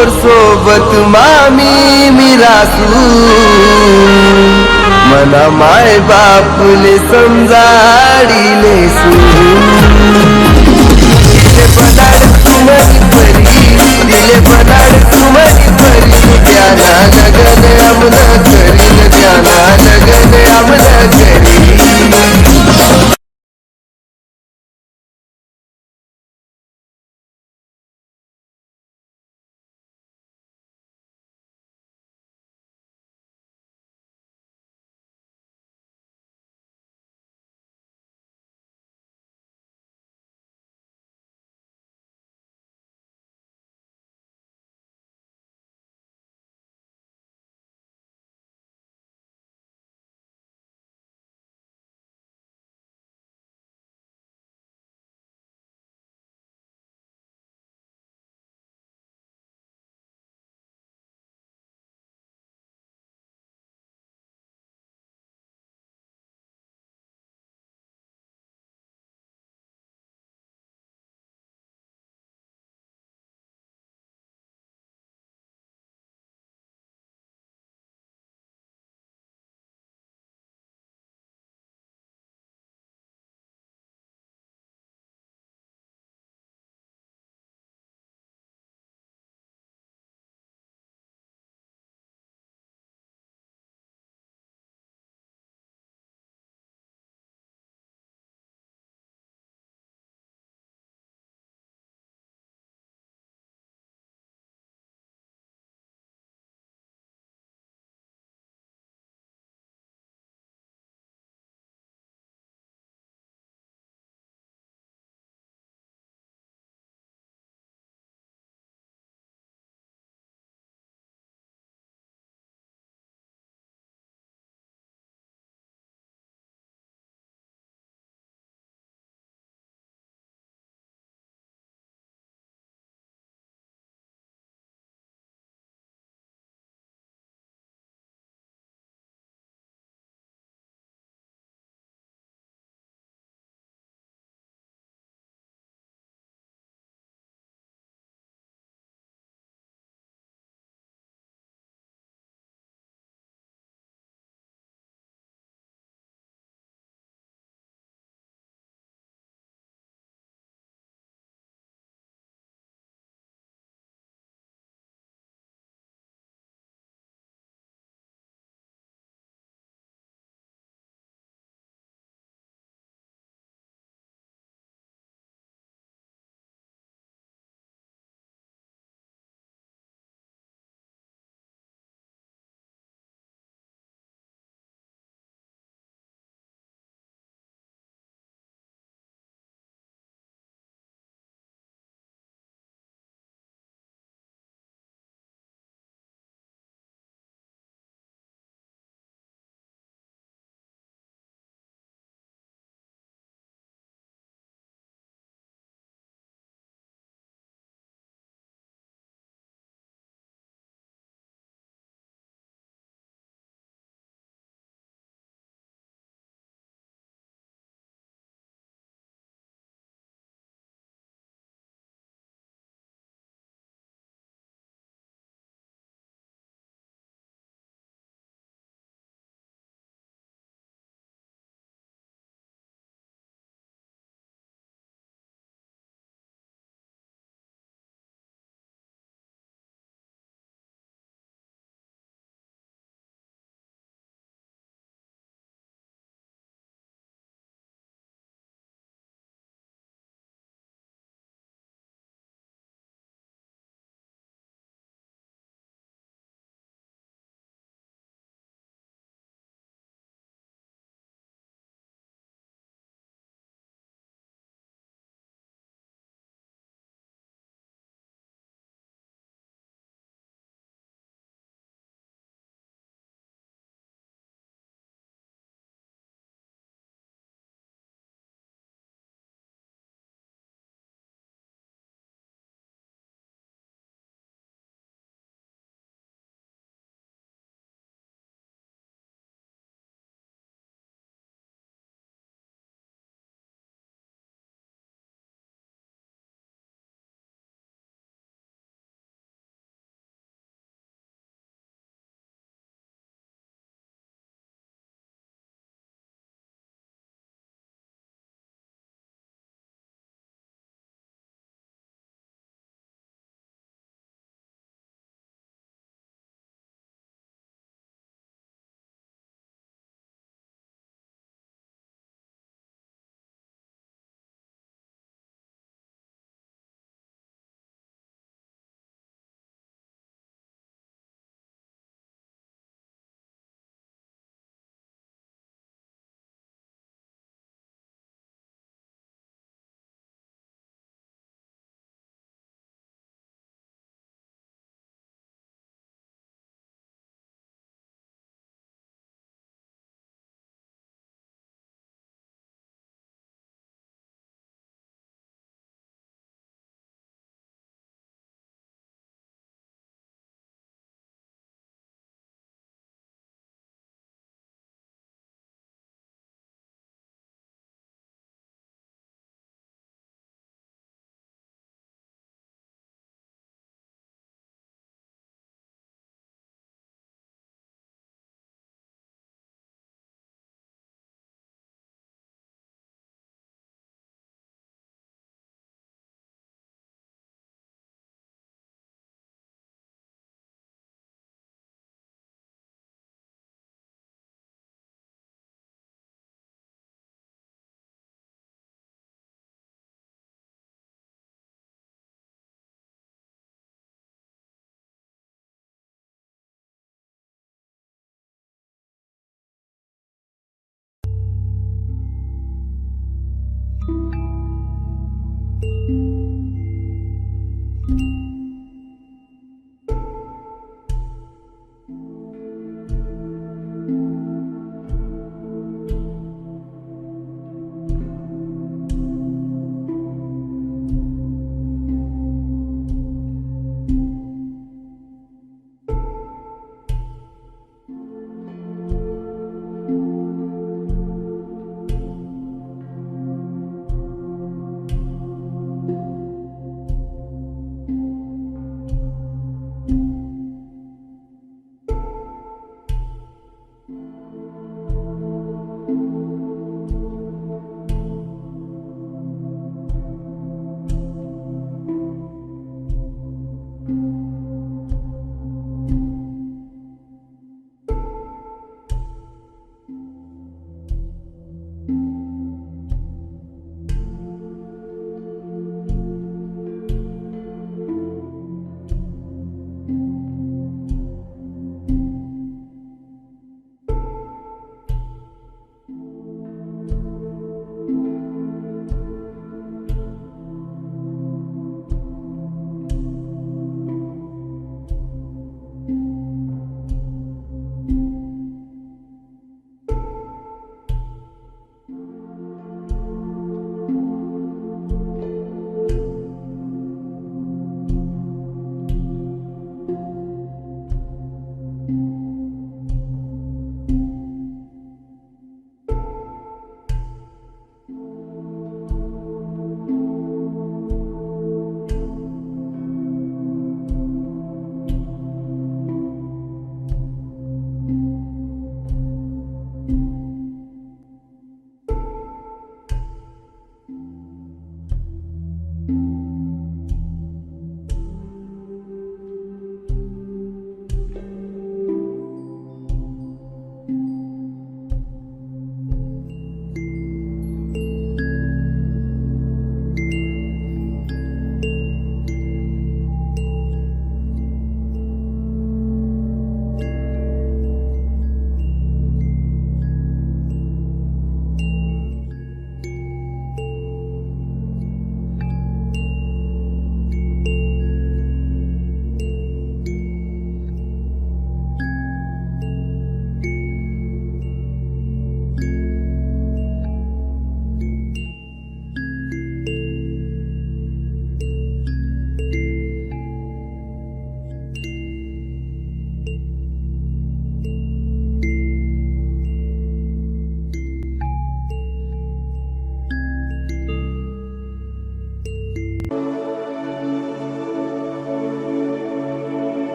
मोर सोबत मामी मिरासू मना my बापुले समजाडी लेसू बनाड सुमरी